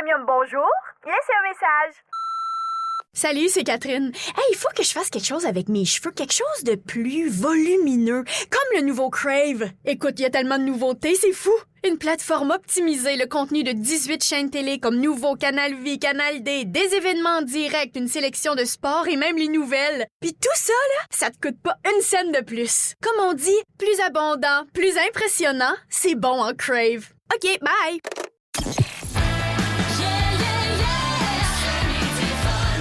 Premium, bonjour. Laissez un message. Salut, c'est Catherine. Hey, il faut que je fasse quelque chose avec mes cheveux, quelque chose de plus volumineux, comme le nouveau Crave. Écoute, il y a tellement de nouveautés, c'est fou. Une plateforme optimisée, le contenu de 18 chaînes télé comme Nouveau, Canal Vie, Canal D, des événements en direct, une sélection de sports et même les nouvelles. Puis tout ça, là, ça te coûte pas une scène de plus. Comme on dit, plus abondant, plus impressionnant, c'est bon en Crave. OK, bye!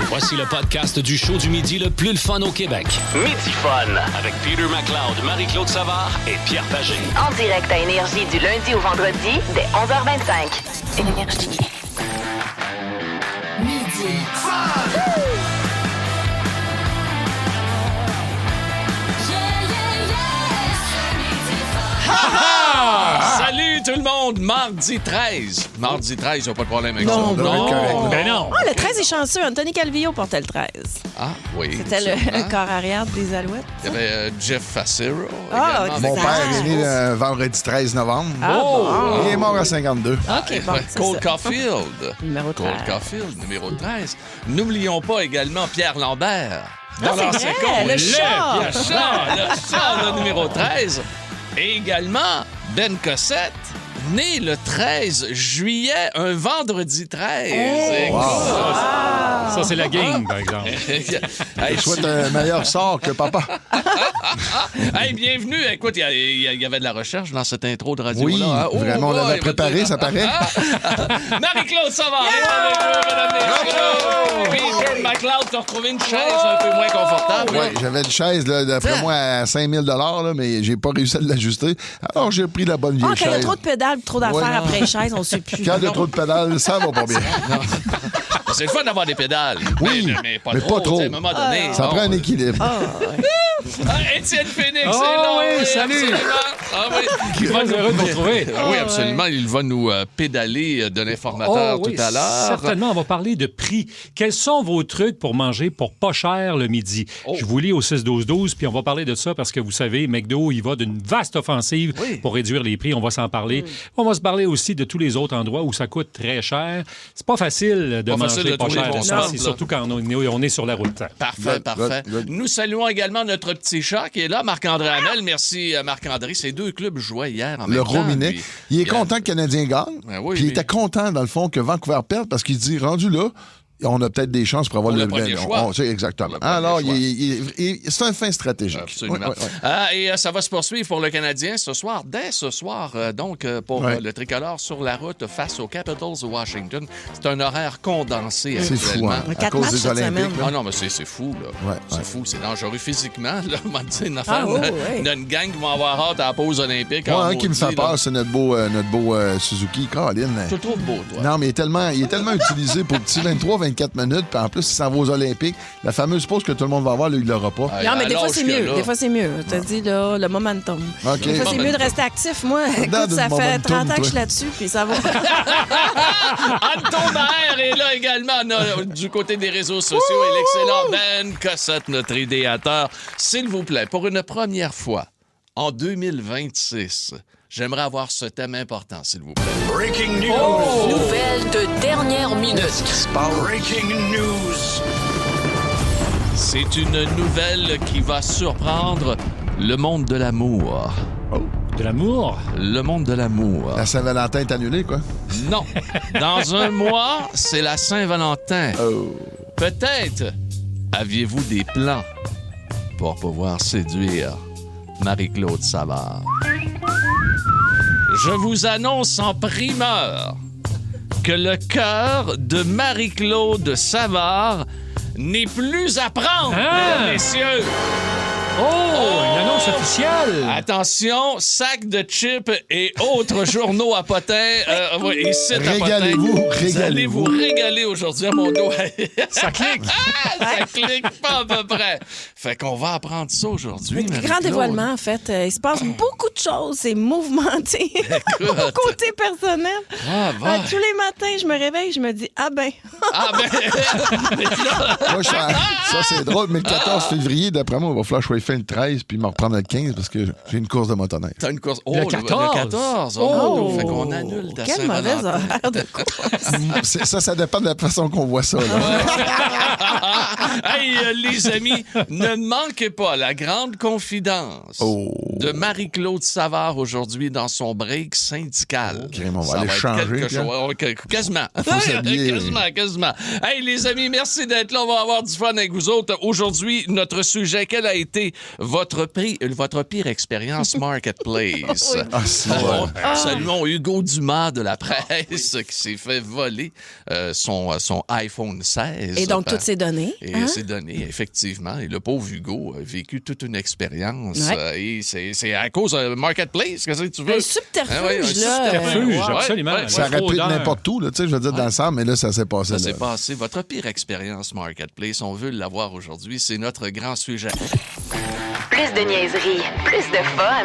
Voici le podcast du show du midi le plus le fun au Québec. Midi Fun avec Peter McLeod, Marie-Claude Savard et Pierre Pagé. En direct à Énergie du lundi au vendredi dès 11h25. Énergie. Midi Fun! Salut tout le monde! Mardi 13. Mardi 13, il n'y a pas de problème avec Non, ça. non. Ben non. Le 13 est chanceux. Anthony Calvillo portait le 13. Ah, oui. C'était le corps arrière des Alouettes. Il y avait Jeff Facero. Ah, également. Mon exact. père est né le vendredi 13 novembre. bon. Il est mort à 52. OK, bon, c'est Cole ça. Caulfield. Numéro 13. Cole Caulfield, numéro 13. N'oublions pas également Pierre Lambert. Ah, c'est vrai, le chat. Le chat, le numéro 13. Et également Ben Cossette, né le 13 juillet, un vendredi 13. Écoute. Ça, c'est la game, par exemple. Hey, Je souhaite un meilleur sort que papa. Hey, bienvenue. Écoute, il y avait de la recherche dans cette intro de radio-là. Oui, hein? vraiment, on l'avait ouais, préparé, ça paraît. Marie-Claude Savard est avec nous, mesdames et messieurs. Puis, Pierre McLeod, tu as retrouvé une chaise un peu moins confortable. Oui, j'avais une chaise, là, d'après moi, à 5 000 là, mais j'ai pas réussi à l'ajuster. Alors, j'ai pris la bonne vieille Quand il y a chaise. trop de pédales, trop d'affaires Ouais. après les chaises, on ne sait plus. Quand il y a trop de pédales, ça va pas bien. C'est le fun d'avoir des pédales. Oui, mais pas mais trop. pas trop. Tu sais, à un moment donné. Ça non. prend un équilibre. Étienne Phoenix, Oh, c'est là. oui, salut. Très heureux de vous retrouver. Oui, absolument. Il va nous pédaler de l'informateur Oh, oui, tout à l'heure. Certainement, on va parler de prix. Quels sont vos trucs pour manger pour pas cher le midi? Oh. Je vous lis au 6-12-12, puis on va parler de ça parce que vous savez, McDo, il va d'une vaste offensive pour réduire les prix. On va s'en parler. On va se parler aussi de tous les autres endroits où ça coûte très cher. C'est pas facile de Pas manger facile de pas trouver cher. les bons Ça, spots, c'est là. surtout quand on est sur la route. Parfait, Good, parfait. good, good. Nous saluons également notre petit chat qui est là, Marc-André Hamel. Merci, Marc-André. Ces deux clubs jouaient hier en Le même temps. Rominet. Puis, Il est content que le Canadien gagne. Ben oui, Puis il mais- était content, dans le fond, que Vancouver perde parce qu'il se dit, rendu là, on a peut-être des chances pour avoir Pour le le premier choix. On sait exactement. Pour le premier Alors, choix. c'est un fin stratégique. Absolument. Ouais, ouais, ouais. Et ça va se poursuivre pour le Canadien ce soir, dès ce soir, pour Ouais. le tricolore sur la route face aux Capitals de Washington. C'est un horaire condensé C'est actuellement. fou, hein? À 4 cause matchs des cette Olympiques. semaine. là. Ah non, mais c'est fou, là. Ouais, c'est ouais. fou, c'est dangereux physiquement, là. On m'a dit une affaire. Ah, ouais. Il y a une gang qui va avoir hâte à la pause olympique. Moi, en un qui me maudit, fait là. peur, c'est notre beau Suzuki. Caroline. Tu le trouves beau, toi. Non, mais il est tellement utilisé pour petit 23-24 minutes. Puis en plus, il s'en va aux Olympiques. La fameuse pause que tout le monde va avoir, là, il l'aura pas. Ah, Non, mais des fois, alors c'est que mieux. là- Des fois, c'est mieux. Tu as dit, là, le momentum. OK. Des fois, c'est mieux de rester actif. Moi, écoute, du ça fait momentum, 30 ans que je suis toi. là-dessus, puis ça va. Anton Maher est là également du côté des réseaux sociaux et l'excellent Ben Cossette, notre idéateur. S'il vous plaît, pour une première fois, en 2026, j'aimerais avoir ce thème important, s'il vous plaît. Breaking news. Nouvelles de dernière minute. Breaking news. C'est une nouvelle qui va surprendre le monde de l'amour. De l'amour? Le monde de l'amour. La Saint-Valentin est annulée, quoi. Non. Dans un mois, c'est la Saint-Valentin. Oh. Peut-être aviez-vous des plans pour pouvoir séduire Marie-Claude Savard. Je vous annonce en primeur que le cœur de Marie-Claude Savard n'est plus à prendre, mesdames, messieurs. Oh! Une annonce officielle! Attention, sac de chips et autres journaux à potins. Et sites à potins. Régalez-vous, Vous allez vous régalez-vous. régaler aujourd'hui à mon dos. Ça clique! Ça clique pas à peu près. Fait qu'on va apprendre ça aujourd'hui. Grand Marie-Claude. dévoilement, en fait. Il se passe beaucoup de choses. C'est mouvementé. Au côté personnel. Ah, va. Tous les matins, je me réveille, je me dis, ah ben. Ah ben, Moi, ça, c'est drôle, mais le 14 février, d'après moi, il va falloir choisir y faire le 13 puis me reprendre le 15 parce que j'ai une course de motoneige. T'as une course. Oh, Le 14. Le 14. Oh! Fait qu'on annule ta Quelle mauvaise Saint-Valentin. horaire de course. Ça dépend de la façon qu'on voit ça. Là. Hey, les amis, ne manquez pas la grande confidence de Marie-Claude Savard aujourd'hui dans son break syndical. OK, on va Ça aller être changer, quelque Pierre. chose. Ouais, quasiment. s'habiller. Quasiment. Hey, les amis, merci d'être là. On va avoir du fun avec vous autres. Aujourd'hui, notre sujet, quel a été votre pire expérience marketplace? Ah, c'est vrai. Saluons Hugo Dumas de la presse qui s'est fait voler son iPhone 16. Et donc, toutes ces données. Et ses données, effectivement. Et le pauvre Hugo a vécu toute une expérience. Ouais. Et c'est à cause de Marketplace, qu'est-ce que tu veux? Un subterfuge, Ah oui, un là. Subterfuge, Ouais, absolument. ouais, Ça aurait pu être Fraudeur. n'importe où, là, tu sais, je veux dire, dans le centre, mais là, ça s'est passé. Ça s'est là. passé. Votre pire expérience Marketplace, on veut l'avoir aujourd'hui. C'est notre grand sujet. Plus de niaiserie, plus de fun.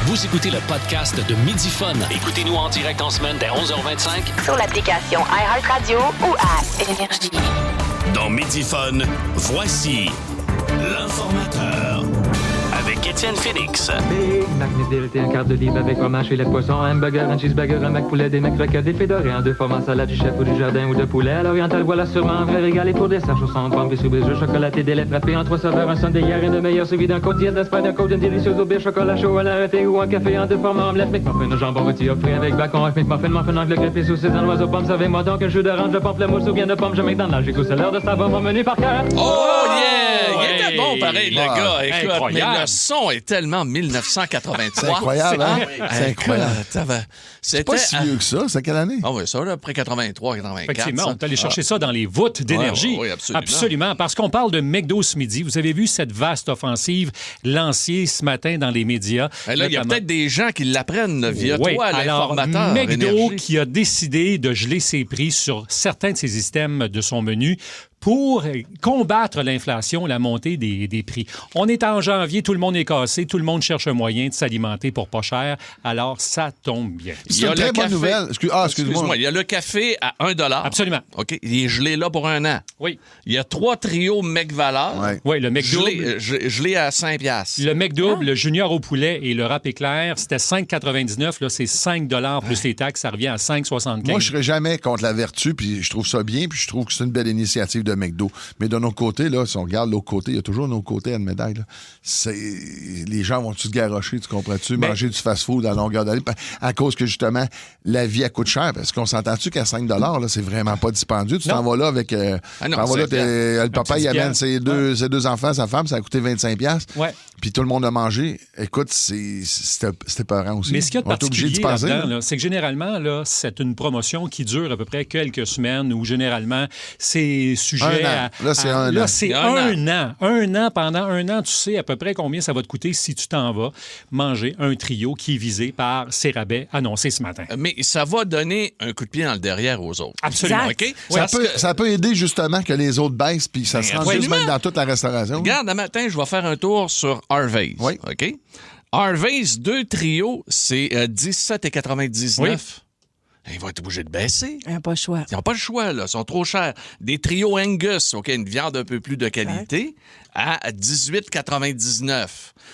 Vous écoutez le podcast de Midi Fun. Écoutez-nous en direct en semaine dès 11h25 Sur l'application iHeartRadio ou à Énergie. dans Midi Fun. Voici l'informateur avec Étienne Phoenix. Big Mac Nudelité, un quart de livre avec fromage et lait de poisson, un hamburger, un cheeseburger, un Mac poulet, des Mac crackers, des fédorés, un 2 formats, salade du chef ou du jardin ou de poulet. À l'oriental, voilà sûrement un vrai régal et pour dessert, chaussons, pommes, bisous, jeux chocolatés, des laits frappés en 3 saveurs, un sundae hier et de meilleur suivi d'un côte d'un spread, d'un côte, d'une délicieuse au chocolat chaud, un arrêté ou un café en 2 formats, omelette, McMuffin au jambon rôti, frit avec bacon, McMuffin, angle greffé sous cézanne, oiseau pomme, servez-moi donc un jus d'orange, de pamplemousse ou bien de pomme, je McDonald's, j'écoute, c'est l'heure de savoir mon menu par cœur. Oh yeah! Il était Ouais. bon pareil, le gars. Écoute, Incroyable. mais le son est tellement 1983. C'est incroyable, hein? C'est incroyable. C'était Pas si vieux que ça. C'est quelle année? Ah oui, ça, là, après 83, 84. Effectivement, ça. on est allé chercher ça dans les voûtes d'énergie. oui, absolument. Parce qu'on parle de McDo ce midi. Vous avez vu cette vaste offensive lancée ce matin dans les médias. Et là, il y a notamment- peut-être des gens qui l'apprennent là, via Oui, toi, alors l'informateur. McDo Énergie. qui a décidé de geler ses prix sur certains de ses systèmes de son menu pour combattre l'inflation, la montée des prix. On est en janvier, tout le monde est cassé, tout le monde cherche un moyen de s'alimenter pour pas cher, alors ça tombe bien. Il y C'est a une très le bonne café. nouvelle. Excuse-moi. Il y a le café à 1 $. Absolument. OK. Il est gelé là pour 1 an. Oui. Il y a 3 trios McValeur. Ouais. Oui, le McDouble. Gelé à 5 $. Le McDouble, le junior au poulet et le rap éclair, c'était 5,99. Là, c'est 5 $ plus les taxes. Ça revient à 5,75. Moi, je serais jamais contre la vertu, puis je trouve ça bien, puis je trouve que c'est une belle initiative de McDo. Mais de notre côté, là, si on regarde l'autre côté, il y a toujours un autre côté à une médaille. Là. Les gens vont-tu se garrocher, tu comprends-tu? Manger du fast-food à longueur d'année, à cause que, justement, la vie, elle coûte cher. Parce qu'on s'entend-tu qu'à 5 $, là, c'est vraiment pas dispendieux. Tu t'en vas là avec... Ah non, t'en vas là, c'est le papa, il amène piastres. ses deux enfants, sa femme, ça a coûté 25 $. Ouais. Puis tout le monde a mangé. Écoute, c'était peurant aussi. Mais ce qu'il y a de On est obligé particulier d'y penser, là-dedans, là. là, c'est que généralement, là, c'est une promotion qui dure à peu près quelques semaines où généralement, c'est sujet Un an. Là, c'est un an. Là, c'est Un un an. Pendant un an, tu sais à peu près combien ça va te coûter si tu t'en vas manger un trio qui est visé par ces rabais annoncés ce matin. Mais ça va donner un coup de pied dans le derrière aux autres. Absolument. Exact. OK? Ça peut aider justement que les autres baissent, puis ça se rend juste absolument. même dans toute la restauration. Regarde, un matin, je vais faire un tour sur Harvey's. Oui. OK? Harvey's, 2 trios, c'est 17,99 Oui. Ils vont être obligés de baisser. Pas le choix. Ils n'ont pas le choix, là. Ils sont trop chers. Des trios Angus, OK, une viande un peu plus de qualité, à 18,99.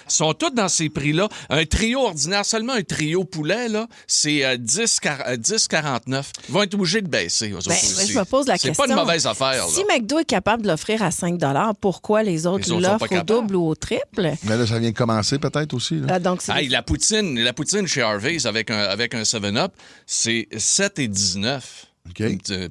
Ils sont tous dans ces prix-là. Un trio ordinaire, seulement un trio poulet, là, c'est 10,49. Ils vont être obligés de baisser. Eux autres aussi. Je me pose la C'est question. pas une mauvaise affaire, Si là. McDo est capable de l'offrir à 5 $, pourquoi les autres sont l'offrent pas au capables. double ou au triple? Mais là, ça vient de commencer peut-être aussi. Là. Donc, c'est Hey, la poutine chez Harvey's avec un 7-Up, c'est 7,19. OK.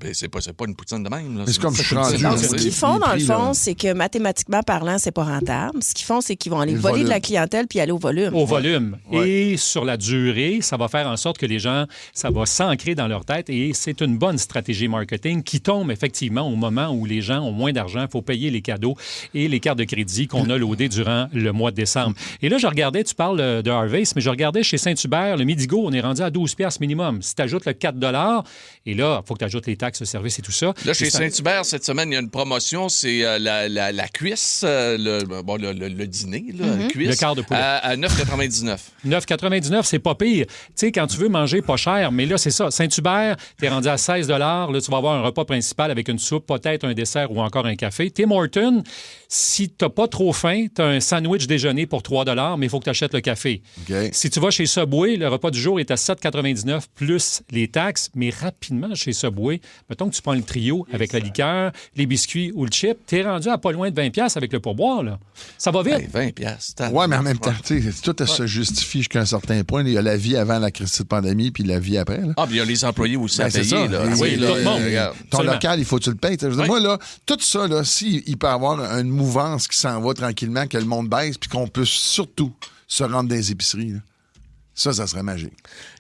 Ben, c'est pas une poutine de même. Là. Mais c'est comme je suis rendu. Donc, là, ce les- qu'ils font, les dans le prix, fond, là. c'est que mathématiquement parlant, c'est pas rentable. Ce qu'ils font, c'est qu'ils vont aller Le voler de volume. la clientèle puis aller au volume. Au volume. Ouais. Et sur la durée, ça va faire en sorte que les gens, ça va s'ancrer dans leur tête et c'est une bonne stratégie marketing qui tombe effectivement au moment où les gens ont moins d'argent, il faut payer les cadeaux et les cartes de crédit qu'on a loadées durant le mois de décembre. Et là, je regardais, tu parles de Harvey's, mais je regardais chez Saint-Hubert, le Midigo, on est rendu à 12 $ minimum. Si tu ajoutes le 4 $, et là, là, il faut que tu ajoutes les taxes, le service et tout ça. Là, chez Saint-Hubert, cette semaine, il y a une promotion, c'est la cuisse, le dîner, là, cuisse, le quart de poulet. À 9,99. 9,99, c'est pas pire. Tu sais, quand tu veux manger pas cher, mais là, c'est ça. Saint-Hubert, t'es rendu à 16 $. Là, tu vas avoir un repas principal avec une soupe, peut-être un dessert ou encore un café. Tim Hortons, si t'as pas trop faim, t'as un sandwich déjeuner pour 3 $, mais il faut que tu achètes le café. Okay. Si tu vas chez Subway, le repas du jour est à 7,99 plus les taxes, mais rapidement, chez Subway, mettons que tu prends le trio avec la liqueur, les biscuits ou le chip, t'es rendu à pas loin de 20$ avec le pourboire, là. Ça va vite. Hey, 20$. Oui, mais en même temps, tu sais, tout se justifie jusqu'à un certain point. Il y a la vie avant la crise de pandémie puis la vie après. Là. Ah, puis il y a les employés aussi à c'est payer. ça. Là. Oui, tout le monde. Ton Absolument. local, il faut que tu le payes. Moi, là, tout ça, là, il peut y avoir une mouvance qui s'en va tranquillement, que le monde baisse, puis qu'on peut surtout se rendre dans les épiceries. Là. Ça serait magique.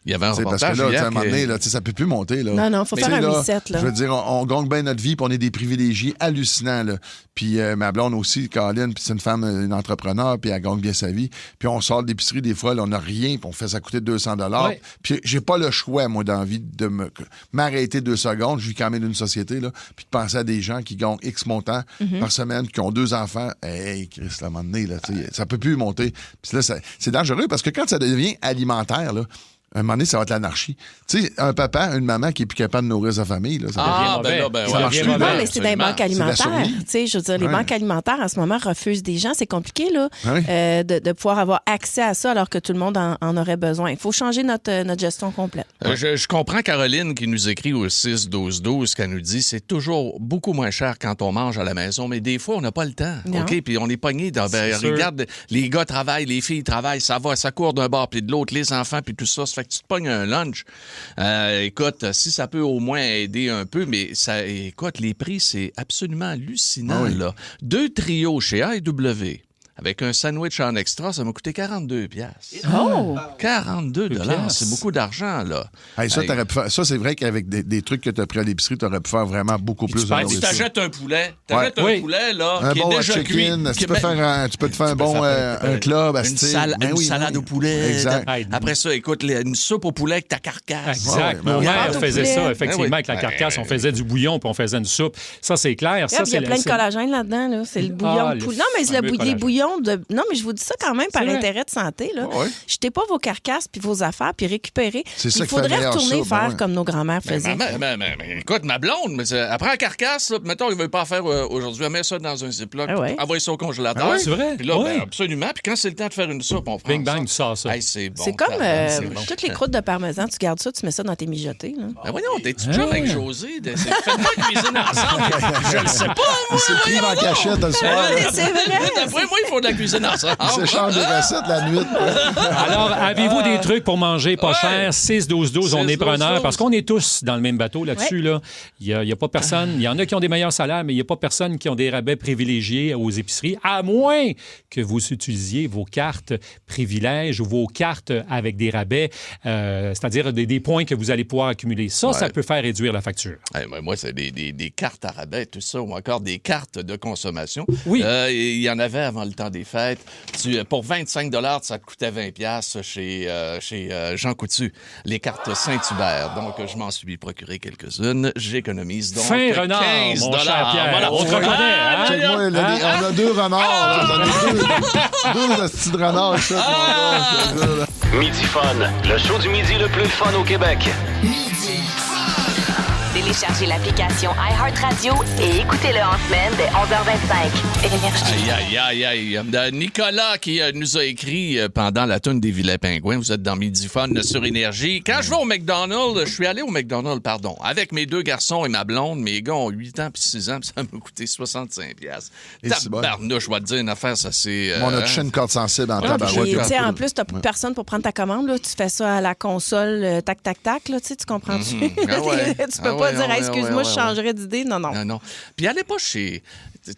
Il y avait un Parce reportage que là, hier à un moment donné, là, ça peut plus monter. Là. Non, faut faire un reset. Là. Je veux dire, on gagne bien notre vie, puis on est des privilégiés hallucinants. Là. Puis ma blonde aussi, Caroline, puis c'est une femme, une entrepreneur, puis elle gagne bien sa vie. Puis on sort de l'épicerie, des fois, là, on n'a rien, puis on fait ça coûter 200 $. Ouais. Puis j'ai pas le choix, moi, d'envie de m'arrêter 2 secondes. Je vis quand même d'une société, là, puis de penser à des gens qui gagnent X montant par semaine, qui ont 2 enfants. Hey, Chris, à un moment donné, là, ça peut plus monter. Puis là, c'est dangereux, parce que quand ça devient alimentaire, là, à un moment donné, ça va être l'anarchie. Tu sais, un papa, une maman qui est plus capable de nourrir sa famille, là, ça devient mauvais. ouais. Ça marche plus. Non, mais c'est des banques la alimentaires. survie. Tu sais, je veux dire, les banques alimentaires, en ce moment, refusent des gens. C'est compliqué, là, Oui. de pouvoir avoir accès à ça alors que tout le monde en aurait besoin. Il faut changer notre gestion complète. Je comprends Caroline qui nous écrit au 6-12-12 qu'elle nous dit c'est toujours beaucoup moins cher quand on mange à la maison, mais des fois, on n'a pas le temps. Non. OK? Puis on est pogné dans. Regarde, les gars travaillent, les filles travaillent, ça court d'un bord puis de l'autre, les enfants puis tout ça. Ça fait que tu te pognes un lunch. Écoute, si ça peut au moins aider un peu, mais écoute, les prix, c'est absolument hallucinant. Ah oui. Là. 2 trios chez AEW. Avec un sandwich en extra, ça m'a coûté 42$. Oh! 42$, c'est beaucoup d'argent, là. Hey, ça, t'aurais pu faire- ça, c'est vrai qu'avec des trucs que tu as pris à l'épicerie, tu aurais pu faire vraiment beaucoup plus de perds, Si nourriture. t'achètes un poulet, Ouais. Oui. là, Un qui bon est déjà cuit. chicken, tu peux te faire un peux bon faire un club à une style. salade au poulet. Exact. Hey, Après ça, écoute, une soupe au poulet avec ta carcasse. Exact. Ouais, Nos ouais. mères Pâte au faisaient poulet. ça, effectivement, Ben oui. avec la carcasse. On faisait du bouillon, puis on faisait une soupe. Ça, c'est clair. Ça, Il y a plein de collagène là-dedans. Là. C'est le bouillon de poulet. Non, mais c'est fameux les collagène. bouillons de... Non, mais je vous dis ça quand même par vrai. intérêt de santé. Là. Ouais. Jetez pas vos carcasses puis vos affaires puis récupérez. C'est ça Il qui fait faudrait meilleure retourner soupe, faire ben ouais. comme nos grands-mères faisaient. Mais écoute, ma blonde, elle prend la carcasse, là, puis mettons, il veut pas en faire aujourd'hui, elle met ça dans un ziploc, Ah ouais. envoie ça au congélateur. Ah ouais, c'est vrai? Puis là, Ouais. absolument. Puis quand c'est le temps de faire une soupe, on prend Bing bang, tu sors ça. Hey, c'est bon. C'est comme c'est bon. toutes les croûtes de parmesan. Tu gardes ça, tu mets ça dans tes mijotés. Là. Ben voyons, t'es-tu chum avec José? Faites-moi cuisine ensemble. Je le sais pas, moi. C'est pris en cachette le soir. C'est vrai! D'après moi, il faut de la cuisine ensemble. Il s'échange des recettes la nuit. Alors, avez-vous des trucs pour manger pas cher? 6-12-12, on est 6-12-12. preneurs parce qu'on est tous dans le même bateau là-dessus. Là. Il y a pas personne. Il y en a qui ont des meilleurs salaires, mais il n'y a pas personne qui ont des rabais privilégiés aux épiceries, à moins que vous utilisiez vos cartes privilèges ou vos cartes avec des rabais, c'est-à-dire des points que vous allez pouvoir accumuler. Ça, ça peut faire réduire la facture. Hey, moi, c'est des cartes à rabais, tout ça, ou encore des cartes de consommation. Oui. Il y en avait avant le temps des fêtes. Pour 25 $, ça te coûtait 20$ chez Jean Coutu. Les cartes Saint-Hubert. Donc, je m'en suis procuré quelques-unes. J'économise donc Fin renard, 15 mon cher Pierre. Voilà. On te reconnaît, hein? Check-moi, on a 2 renards. là. J'en ai 2 petits renards. Ça, mon gars, là. Midi Fun, le show du midi le plus fun au Québec. Téléchargez l'application iHeartRadio et écoutez-le en semaine dès 11h25. Énergie. Aïe. Nicolas qui nous a écrit pendant la toune des Vilains Pingouins. Vous êtes dans Midi Fun sur Énergie. Quand je vais au McDonald's, je suis allé au McDonald's, avec mes 2 garçons et ma blonde. Mes gars ont 8 ans puis 6 ans, puis ça m'a coûté 65$. Et c'est bon. Tabarnouche, je vais te dire une affaire, ça c'est... On a touché une corde sensible en Puis, tabarouette. tu sais, en plus, tu n'as plus personne pour prendre ta commande. Là. Tu fais ça à la console, tac, tac, tac. Là, tu comprends-tu? Ah ouais. Tu peux Ah pas ouais, dire, ah ouais, excuse-moi, ouais, je changerais d'idée. Non. Non. Puis allez pas chez...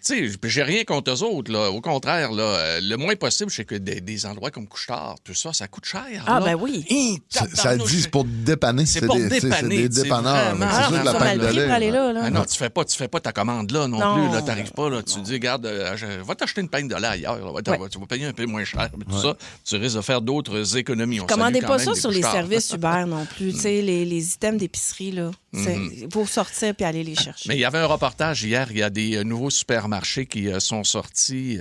tu sais, j'ai rien contre eux autres, là. Au contraire, là, le moins possible, c'est que des endroits comme Couche-Tard, tout ça, ça coûte cher. Ah, là. ben oui. Ça le dit, c'est pour dépanner. C'est pour dépanner. C'est des dépanneurs. vraiment- C'est sûr que la ça peine mal de pris lait. pour aller là. Ah non, tu fais pas ta commande là non Non. plus. Là, t'arrives pas, là, tu dis, regarde, va t'acheter une pinte de lait ailleurs. Là. Tu vas payer un peu moins cher. Mais tout ça, tu risques de faire d'autres économies. On Commandez salue pas quand ça même sur des les Couche-Tard. services Uber non plus. Tu sais, les items d'épicerie, là. Il faut sortir puis aller les chercher. Mais il y avait un reportage hier, il y a des nouveaux supermarchés qui sont sortis,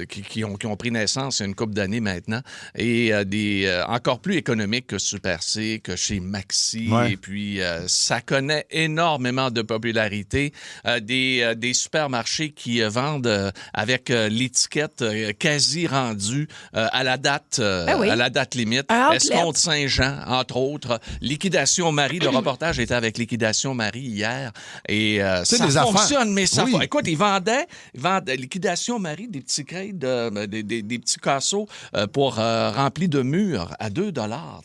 qui ont pris naissance il y a une couple d'années maintenant, et des encore plus économiques que Super C, que chez Maxi, Ouais. et puis ça connaît énormément de popularité. Des supermarchés qui vendent avec l'étiquette quasi rendue à la date oui. à la date limite. Un outlet. Escompte Saint-Jean, entre autres. Liquidation Marie, le reportage était avec Liquidation Marie hier. Et sais, ça les affaires- fonctionne, mais ça... Oui. Écoute, ils vendaient Liquidation Marie des petits crates, des petits casseaux pour remplis de murs à 2 $.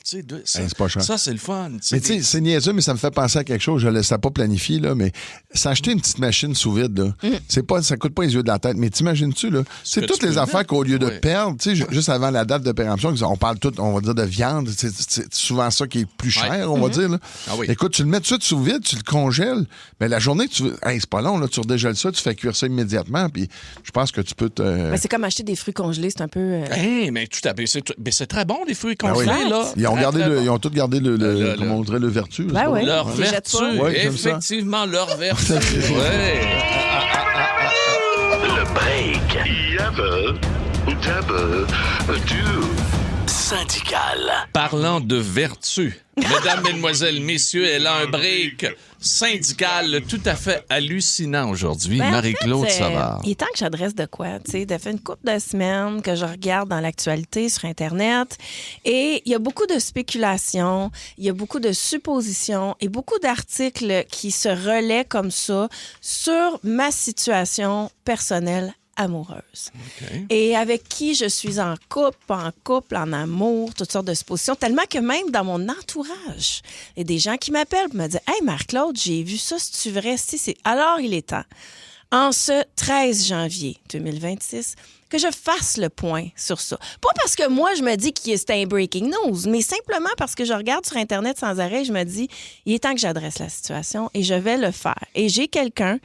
Tu sais, C'est pas cher. Ça, c'est le fun. Mais tu sais, c'est niaiseux, mais ça me fait penser à quelque chose. Je ne laissais pas planifier, là, mais s'acheter une petite machine sous vide, là, ça coûte pas les yeux de la tête. Mais t'imagines-tu, là, c'est que toutes tu peux les affaires mettre. qu'au lieu de Oui. perdre, tu sais, juste avant la date de péremption, on parle tout, on va dire, de viande. C'est souvent ça qui est plus cher, Ouais. on va dire. Là. Ah oui. Écoute, tu le mets tout de suite sous vide, tu le congèles. Mais la journée que tu veux. Hey, c'est pas long, là, tu redégèles ça, tu fais cuire ça immédiatement, puis je pense que tu peux te. Mais c'est comme acheter des fruits congelés, c'est un peu... Hey, mais tout à fait. C'est très bon, les fruits Ah oui. congelés, là. Ils ont, Très, gardé très bon. ils ont tous gardé comment on dirait, le vertu. là, Ben c'est pas oui. vrai? Leur Tu les jettes vertu, pas? Ouais, j'aime ça. effectivement, leur vertu. Ouais. Le break. Yabba, dabba, do. Syndical. Parlant de vertu, mesdames, mesdemoiselles, messieurs, elle a un break syndical tout à fait hallucinant aujourd'hui. Ben, en Marie-Claude fait, Savard. il est temps que j'adresse de quoi. Tu sais, ça fait une couple de semaines que je regarde dans l'actualité sur Internet et il y a beaucoup de spéculations, il y a beaucoup de suppositions et beaucoup d'articles qui se relaient comme ça sur ma situation personnelle amoureuse. OK. Et avec qui je suis en couple, en amour, toutes sortes de suppositions, tellement que même dans mon entourage, il y a des gens qui m'appellent et me disent « Hey, Marc-Claude, j'ai vu ça, c'est-tu vrai? » Alors, il est temps, en ce 13 janvier 2026, que je fasse le point sur ça. Pas parce que moi, je me dis que c'était un breaking news, mais simplement parce que je regarde sur Internet sans arrêt et je me dis, il est temps que j'adresse la situation et je vais le faire. Et j'ai quelqu'un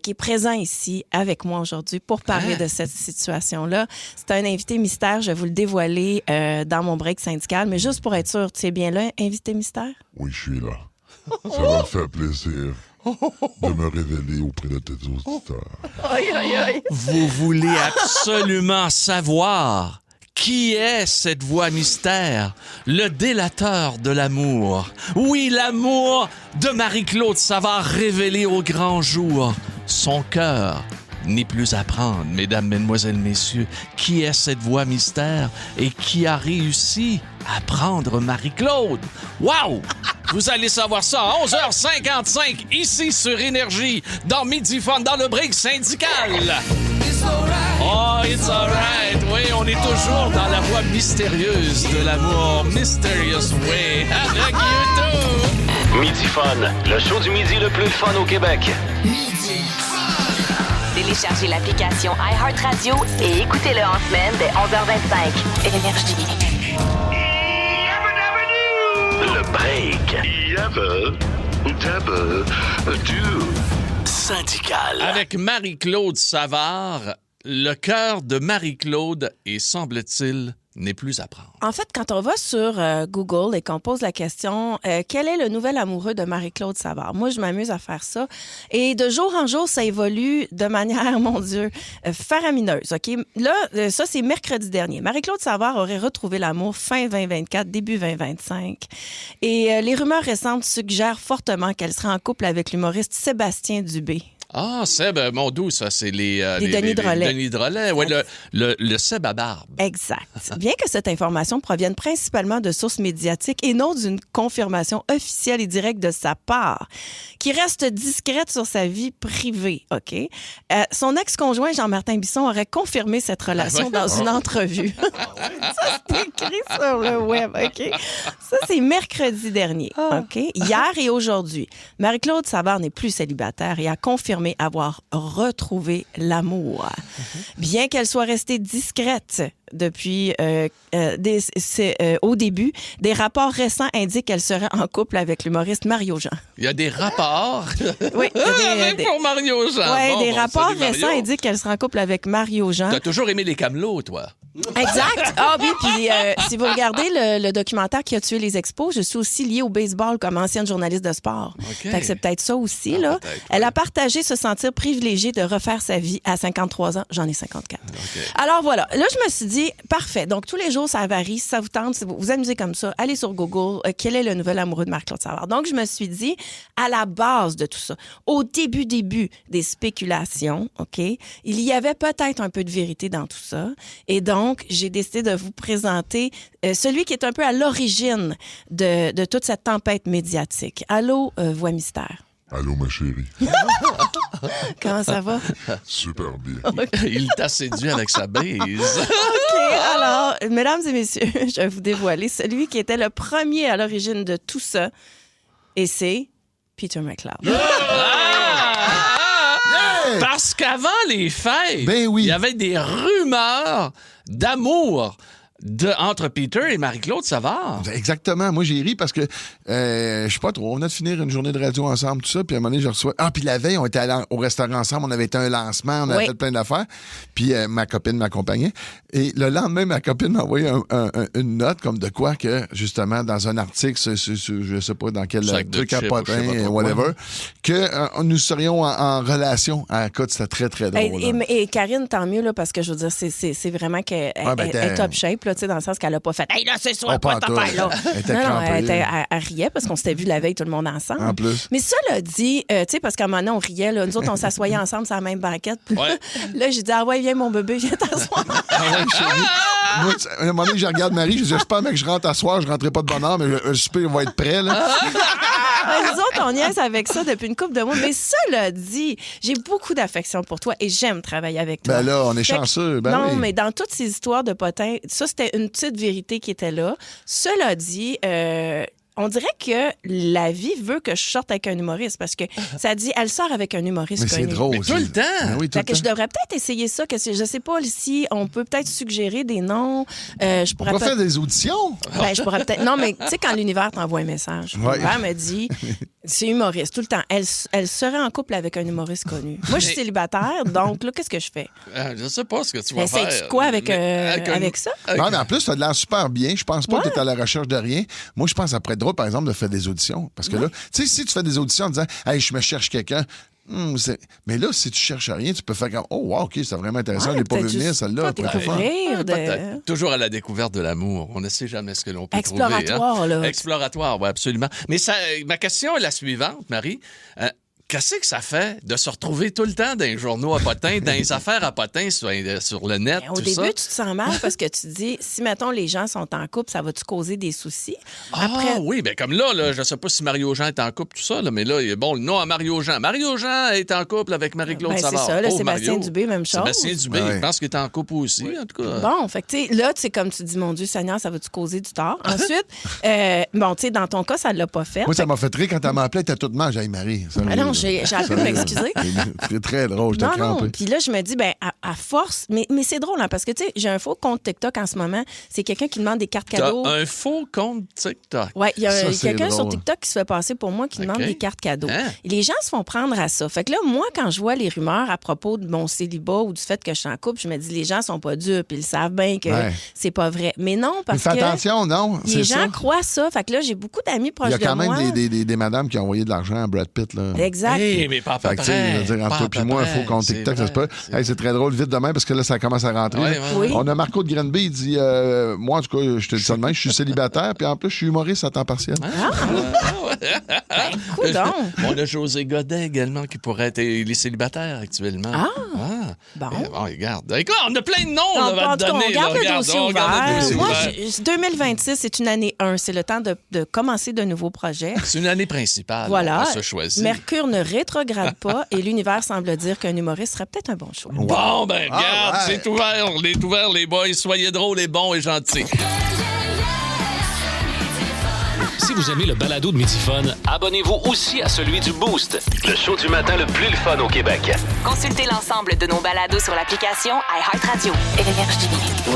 qui est présent ici avec moi aujourd'hui pour parler de cette situation-là. C'est un invité mystère, je vais vous le dévoiler dans mon break syndical, mais juste pour être sûr, tu es bien là, invité mystère? Oui, je suis là. Ça va me faire plaisir de me révéler auprès de tes auditeurs. Vous voulez absolument savoir qui est cette voix mystère, le délateur de l'amour. Oui, l'amour de Marie-Claude Savard révélé au grand jour. Son cœur n'est plus à prendre, mesdames, mesdemoiselles, messieurs. Qui est cette voix mystère et qui a réussi à prendre Marie-Claude? Wow! Vous allez savoir ça à 11h55, ici sur Énergie, dans Midi Fun, dans le break syndical. Oh, it's alright. Oui, on est toujours dans la voie mystérieuse de l'amour. Mysterious Way. Avec YouTube. Midi Fun. Le show du midi le plus fun au Québec. Téléchargez l'application iHeartRadio et écoutez-le en semaine dès 11h25. Énergie. Le break. Yabba, dabba, do. Syndical. Avec Marie-Claude Savard, le cœur de Marie-Claude et semble-t-il n'est plus à prendre. En fait, quand on va sur Google et qu'on pose la question quel est le nouvel amoureux de Marie-Claude Savard? Moi, je m'amuse à faire ça. Et de jour en jour, ça évolue de manière, mon Dieu, faramineuse. OK? Là, ça, c'est mercredi dernier. Marie-Claude Savard aurait retrouvé l'amour fin 2024, début 2025. Et les rumeurs récentes suggèrent fortement qu'elle serait en couple avec l'humoriste Sébastien Dubé. Ah, Seb, mon doux, ça, c'est les Denis Drolet. Denis Drolet. Oui, le Seb à barbe. Exact. Bien que cette information provienne principalement de sources médiatiques et non d'une confirmation officielle et directe de sa part, qui reste discrète sur sa vie privée, OK? Son ex-conjoint Jean-Martin Bisson aurait confirmé cette relation dans une entrevue. Ça, c'est écrit sur le web, OK? Ça, c'est mercredi dernier, OK? Hier et aujourd'hui, Marie-Claude Savard n'est plus célibataire et a confirmé affirmé avoir retrouvé l'amour. Bien qu'elle soit restée discrète depuis au début, des rapports récents indiquent qu'elle serait en couple avec l'humoriste Mario Jean. Il y a des rapports. Oui, Même pour Mario Jean. Oui, des rapports salut, Mario. récents indiquent qu'elle sera en couple avec Mario Jean. T'as toujours aimé les camelots, toi. Exact. Ah oui, puis si vous regardez le documentaire qui a tué les expos, je suis aussi liée au baseball comme ancienne journaliste de sport. OK. Fait que c'est peut-être ça aussi, là. peut-être, Elle a partagé se sentir privilégiée de refaire sa vie à 53 ans. J'en ai 54. OK. Alors voilà, là, je me suis dit, parfait. Donc, tous les jours, ça varie. Si ça vous tente, si vous vous amusez comme ça, allez sur Google. Quel est le nouvel amoureux de Marc-Claude Savard? Donc, je me suis dit, à la base de tout ça, au début des spéculations, OK, il y avait peut-être un peu de vérité dans tout ça. Et donc, j'ai décidé de vous présenter celui qui est un peu à l'origine de toute cette tempête médiatique. Allô, Voix Mystère. Allô, ma chérie. Comment ça va? Super bien. Il t'a séduit avec sa bise. OK, alors, mesdames et messieurs, je vais vous dévoiler celui qui était le premier à l'origine de tout ça. Et c'est Peter McLeod. Parce qu'avant les fêtes, Ben oui. il y avait des rumeurs d'amour entre Peter et Marie-Claude Savard. Exactement. Moi, j'ai ri parce que, je sais pas trop, on venait de finir une journée de radio ensemble, tout ça, puis à un moment donné, je reçois... Ah, puis la veille, on était allés au restaurant ensemble, on avait été à un lancement, on avait fait plein d'affaires, puis ma copine m'accompagnait. Et le lendemain, ma copine m'a envoyé une note comme de quoi que, justement, dans un article, je sais pas dans quel truc à potin, whatever, que nous serions en relation. Ah, écoute, c'était très, très drôle. Et Karine, tant mieux, là, parce que je veux dire, c'est vraiment qu'elle est top shape, là, tu sais, dans le sens qu'elle a pas fait « Hey, là, c'est ça, quoi ta affaire, là? » Elle était crampée. Elle riait parce qu'on s'était vu la veille tout le monde ensemble. En plus. Mais cela dit, tu sais, parce qu'à un moment donné, on riait, là, nous autres, on s'assoyait ensemble sur la même banquette. Ouais. Là, j'ai dit « Ah ouais, viens, mon bébé, viens t'asseoir. » Moi, à un moment donné, je regarde Marie, je dis, j'espère, mec, que je rentre à soir, je rentrerai pas de bonne heure, mais le souper va être prêt, là. Nous autres, on niaise avec ça depuis une couple de mois. Mais cela dit, j'ai beaucoup d'affection pour toi et j'aime travailler avec toi. Ben là, on est chanceux. Ben non, oui. mais dans toutes ces histoires de potins, ça, c'était une petite vérité qui était là. Cela dit, on dirait que la vie veut que je sorte avec un humoriste parce que ça dit, elle sort avec un humoriste Mais connu. c'est drôle. Mais tout le temps. Ben oui, tout Fait le que je temps. devrais peut-être essayer ça. Je sais pas si on peut peut-être suggérer des noms. Je On pourrais va peut- faire des auditions. Ben, je pourrais peut-être. Non, mais tu sais, quand l'univers t'envoie un message, Ouais. l'univers me dit c'est humoriste tout le temps. Elle serait en couple avec un humoriste connu. Moi, je suis célibataire, donc là, qu'est-ce que je fais? Je sais pas ce que tu vas Essaye-tu faire. de quoi avec, Mais avec ça? Non, mais en plus, tu as de l'air super bien. Je pense pas que Ouais. tu es à la recherche de rien. Moi, je pense que ça pourrait être drôle, par exemple, de faire des auditions. Parce que là, tu sais, si tu fais des auditions en disant, hey, je me cherche quelqu'un. Mais là, si tu cherches rien, tu peux faire comme, oh, wow, OK, c'est vraiment intéressant. Ouais, Elle n'est pas peut-être venue venir, juste celle-là. pas Pourrait être le fun. découvrir de- Peut-être. Toujours à la découverte de l'amour. On ne sait jamais ce que l'on peut trouver. Exploratoire, là. Exploratoire, oui, absolument. Mais ma question est la suivante, Marie. Qu'est-ce que ça fait de se retrouver tout le temps dans les journaux à potins, dans les affaires à potins sur le net, Mais au tout début, ça? tu te sens mal parce que tu te dis, si, mettons, les gens sont en couple, ça va-tu causer des soucis? Ah oui, bien comme là, je sais pas si Mario Jean est en couple, tout ça, là, mais là, bon, le nom à Mario Jean. Mario Jean est en couple avec Marie-Claude Ben, c'est Savard. ça, là, Pauvre Sébastien Mario. Dubé, même chose. Sébastien Dubé, Ouais. je pense qu'il est en couple aussi, en tout cas. Bon, fait que, tu sais, là, tu sais, comme tu dis, mon Dieu Seigneur, ça va-tu causer du tort? Ensuite, bon, tu sais, dans ton cas, ça ne l'a pas fait. Moi, ça Fait m'a fait rire quand elle m'a appelé, t'as tout de J'ai Marie. Ah non, j'ai appelé pour m'excuser. C'est très drôle, j'étais Non, crampé. non. Puis là, je me dis, ben à force, mais c'est drôle, hein, parce que, tu sais, j'ai un faux compte TikTok en ce moment. C'est quelqu'un qui demande des cartes T'as cadeaux. un faux compte TikTok. Oui, il y a Ça, c'est quelqu'un sur drôle. TikTok qui se fait passer pour moi qui demande OK. des cartes cadeaux. Hein? Et les gens se font prendre à ça. Fait que là, moi, quand je vois les rumeurs à propos de mon célibat ou du fait que je suis en couple, je me dis, les gens sont pas dupes. Ils savent bien que Ouais. c'est pas vrai. Mais non, Mais parce fais que attention, non, les c'est gens ça. croient ça. Fait que là, j'ai beaucoup d'amis Il proches y a de quand moi. même des madames qui ont envoyé de l'argent à Brad Pitt, là. Exact. Hey, mais pas à peu Fait que, tu sais, près. je veux dire, entre toi et moi, il faut qu'on TikTok, ça se peut. Hey, c'est très drôle, vite demain, parce que là, ça commence à rentrer. Ouais, là. ouais. Oui. On a Marco de Grenby, il dit, moi, en tout cas, je te dis ça demain, je suis célibataire, puis en plus, je suis humoriste à temps partiel. Coudonc. On a José Godet également qui pourrait être... Il est célibataire actuellement. Bon. Bon, regarde. Écoute, on a plein de noms En là, à tout te cas, on donner. garde là. le Regarde, dossier on garde le ouvert. dossier Moi, ouvert. 2026, c'est une année 1. C'est le temps de commencer de nouveaux projets. C'est une année principale. Voilà. On se choisit. Mercure ne rétrograde pas et l'univers semble dire qu'un humoriste serait peut-être un bon choix. Bon, ben, regarde, ouais. c'est ouvert. C'est ouvert, les boys. Soyez drôles et bons et gentils. Si vous aimez le balado de Midi Fun, abonnez-vous aussi à celui du Boost, le show du matin le plus le fun au Québec. Consultez l'ensemble de nos balados sur l'application iHeartRadio. Énergie.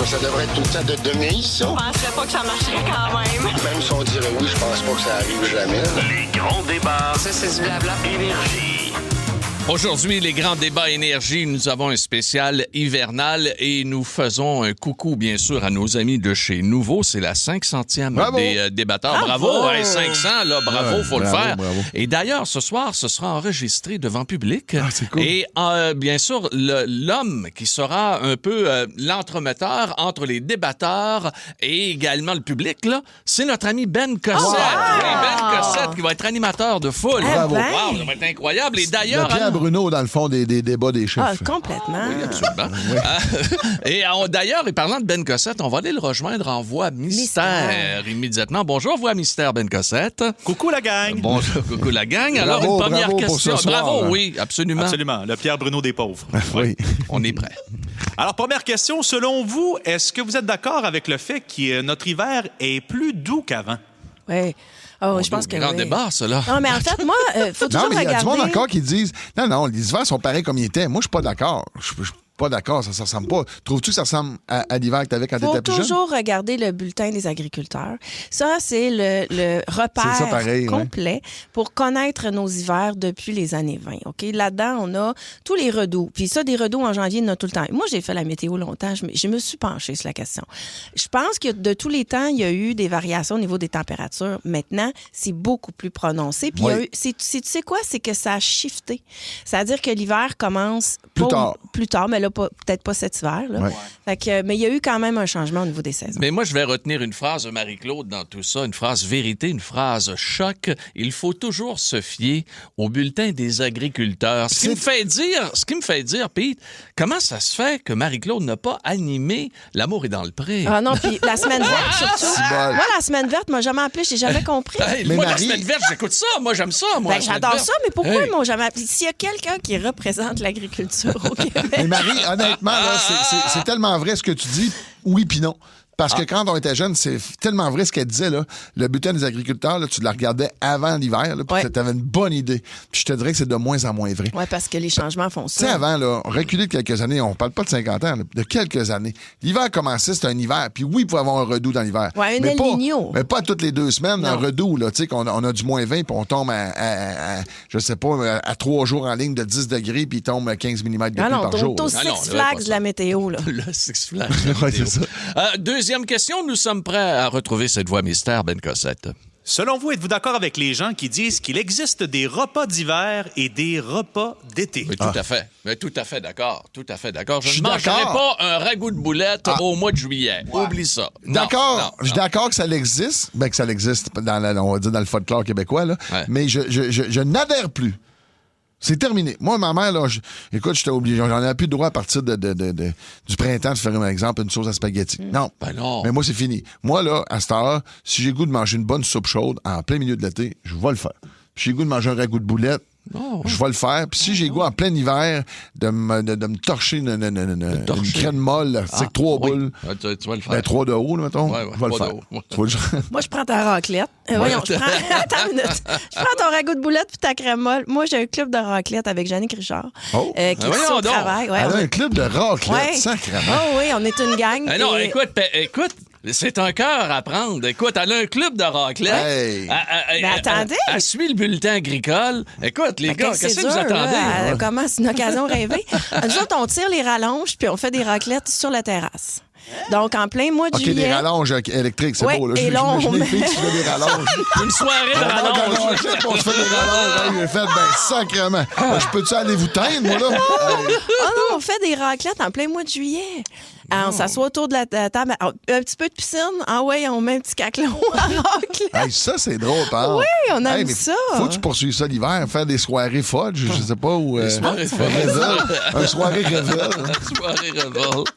Ça devrait être tout le temps de demi, ça. Je penserais pas que ça marcherait quand même. Même si on dirait oui, je pense pas que ça arrive jamais. Les grands débats. Ça, c'est du blabla. Énergie. Aujourd'hui, les grands débats énergie, nous avons un spécial hivernal et nous faisons un coucou, bien sûr, à nos amis de chez Nouveau. C'est la 500e des débatteurs. Bravo! Hey, 500, là, bravo, faut le faire. Bravo. Et d'ailleurs, ce soir, ce sera enregistré devant public. Ah, c'est cool. Et bien sûr, l'homme qui sera un peu l'entremetteur entre les débatteurs et également le public, là, c'est notre ami Ben Cossette. Oui, Ben Cossette qui va être animateur de foule. Bravo. Wow, ça va être incroyable. Et d'ailleurs... Bruno, dans le fond, des débats des chefs. Ah, complètement. Oui, absolument. Et d'ailleurs, et parlant de Ben Cossette, on va aller le rejoindre en voix mystère immédiatement. Bonjour, voix mystère, Ben Cossette. Coucou la gang. Bonjour, coucou la gang. Alors, Bravo, une première bravo pour question. ce soir, Bravo, là. oui, absolument. Absolument, le Pierre Bruno des pauvres. Oui. On est prêt. Alors, première question, selon vous, est-ce que vous êtes d'accord avec le fait que notre hiver est plus doux qu'avant? Oui. Oh, je pense que Grand oui. débat, ça, là. Non, mais en fait, moi, faut toujours Non, mais il y a du regarder... monde encore qui disent non, les hivers sont pareils comme ils étaient. Moi, je suis pas d'accord. Je suis pas d'accord, ça ressemble pas. Trouves-tu que ça ressemble à l'hiver que tu avais quand tu Faut étais plus jeune? toujours regarder le bulletin des agriculteurs. Ça, c'est le repère C'est ça, pareil, complet pour connaître nos hivers depuis les années 20. OK? Là-dedans, on a tous les redoux. Puis ça, des redoux en janvier, il y en a tout le temps. Moi, j'ai fait la météo longtemps. Je me suis penchée sur la question. Je pense que de tous les temps, il y a eu des variations au niveau des températures. Maintenant, c'est beaucoup plus prononcé. Puis il y a eu, tu sais quoi? C'est que ça a shifté. C'est-à-dire que l'hiver commence plus tard, mais là, peut-être pas cet hiver. Là. Ouais. Fait que, mais il y a eu quand même un changement au niveau des saisons. Mais moi, je vais retenir une phrase de Marie-Claude dans tout ça, une phrase vérité, une phrase choc. Il faut toujours se fier au bulletin des agriculteurs. Ce qui me fait dire, Pete, comment ça se fait que Marie-Claude n'a pas animé L'amour est dans le pré? Ah non, puis la semaine verte, surtout. C'est bon. Moi, la semaine verte m'a jamais appelé, j'ai jamais compris. Hey, Mais moi, Marie- la semaine verte, j'écoute ça. Moi, j'aime ça. Moi, Ben, la semaine j'adore verte. ça, mais pourquoi Hey. ils m'ont jamais appelé? S'il y a quelqu'un qui représente l'agriculture au Québec... Mais Marie, honnêtement, là, c'est tellement vrai ce que tu dis, oui puis non. Parce que quand on était jeune, c'est tellement vrai ce qu'elle disait. Là. Le bulletin des agriculteurs, là, tu la regardais avant l'hiver, puis Ouais. tu avais une bonne idée. Puis je te dirais que c'est de moins en moins vrai. Oui, parce que les changements font Tu sais, ça. avant, là, reculer de quelques années, on parle pas de 50 ans, là, de quelques années. L'hiver commençait, c'était un hiver. Puis oui, il pouvait avoir un redout dans l'hiver. Ouais, un mais El pas, Niño. mais pas toutes les 2 semaines, un redout, là, tu sais, qu'on on a du moins 20, puis on tombe je sais pas, à 3 jours en ligne de 10 degrés, puis il tombe 15 mm de pluie Ah non, par jour. t'es au là. Ah non, Six on avait pas Flags de ça. la météo, là. Le Six Flags. Ouais, c'est ça. Deuxième question, nous sommes prêts à retrouver cette voix mystère, Ben Cossette. Selon vous, êtes-vous d'accord avec les gens qui disent qu'il existe des repas d'hiver et des repas d'été? Oui, tout à fait. Mais tout à fait d'accord. Tout à fait d'accord. Je Je suis ne mangerai d'accord. pas un ragoût de boulettes au mois de juillet. Oublie ça. Non, D'accord, non, je suis non. d'accord que ça existe. Ben, que ça existe on va dire dans le folklore québécois, là. Ouais. Mais je n'adhère plus. C'est terminé. Moi, ma mère, là, écoute, j'étais obligé. J'en avais plus le droit à partir du printemps de faire, par exemple, une sauce à spaghetti. Non. Ben non. Mais moi, c'est fini. Moi, là, à cette heure, si j'ai le goût de manger une bonne soupe chaude en plein milieu de l'été, je vais le faire. Puis si j'ai le goût de manger un ragoût de boulettes, je vais le faire. Puis si j'ai le goût en plein hiver de me torcher une crème molle, là, c'est que 3 boules. Ouais, tu vas le faire. Ben, 3 de haut, là, mettons. Ouais, ouais, je vais le 3 de faire. haut. Ouais. Tu vois, Moi, je prends ta raclette. Voyons, je prends... Attends une minute. Je prends ton ragoût de boulettes puis ta crème molle. Moi, j'ai un club de raclette avec Jannick Richard. Oh. Qui est voyons ici au donc. travail. Ouais, Elle a on un est- club de raclette, Ouais. sacrément. Oh oui, on est une gang. Ah non, et- écoute, c'est un cœur à prendre. Écoute, elle a un club de raclette. Hey. Mais attendez. Elle suit le bulletin agricole. Écoute, les Fait gars, que qu'est-ce que c'est vous dur, attendez? là. Comment c'est une occasion rêvée? Nous autres, on tire les rallonges puis on fait des raclettes sur la terrasse. Donc, en plein mois de OK, juillet... des rallonges électriques, c'est Ouais, beau. Là. et là, on J'imagine les met- filles qui font des rallonges. Une soirée de On rallonge. rallonge, on se fait des rallonges. Hey, j'ai fait, sacrément. Je peux-tu aller vous teindre, moi, là? Hey. Oh non, on fait des raclettes en plein mois de juillet. Alors, on s'assoit autour de la table. Alors, un petit peu de piscine. Ah ouais, on met un petit caclon à raclette. Hey, ça, c'est drôle, par Oui, on aime mais ça. Faut que tu poursuives ça l'hiver, faire des soirées fudge, je sais pas, ou... soirées fudge. Un soirée révèle. Soirée revolte.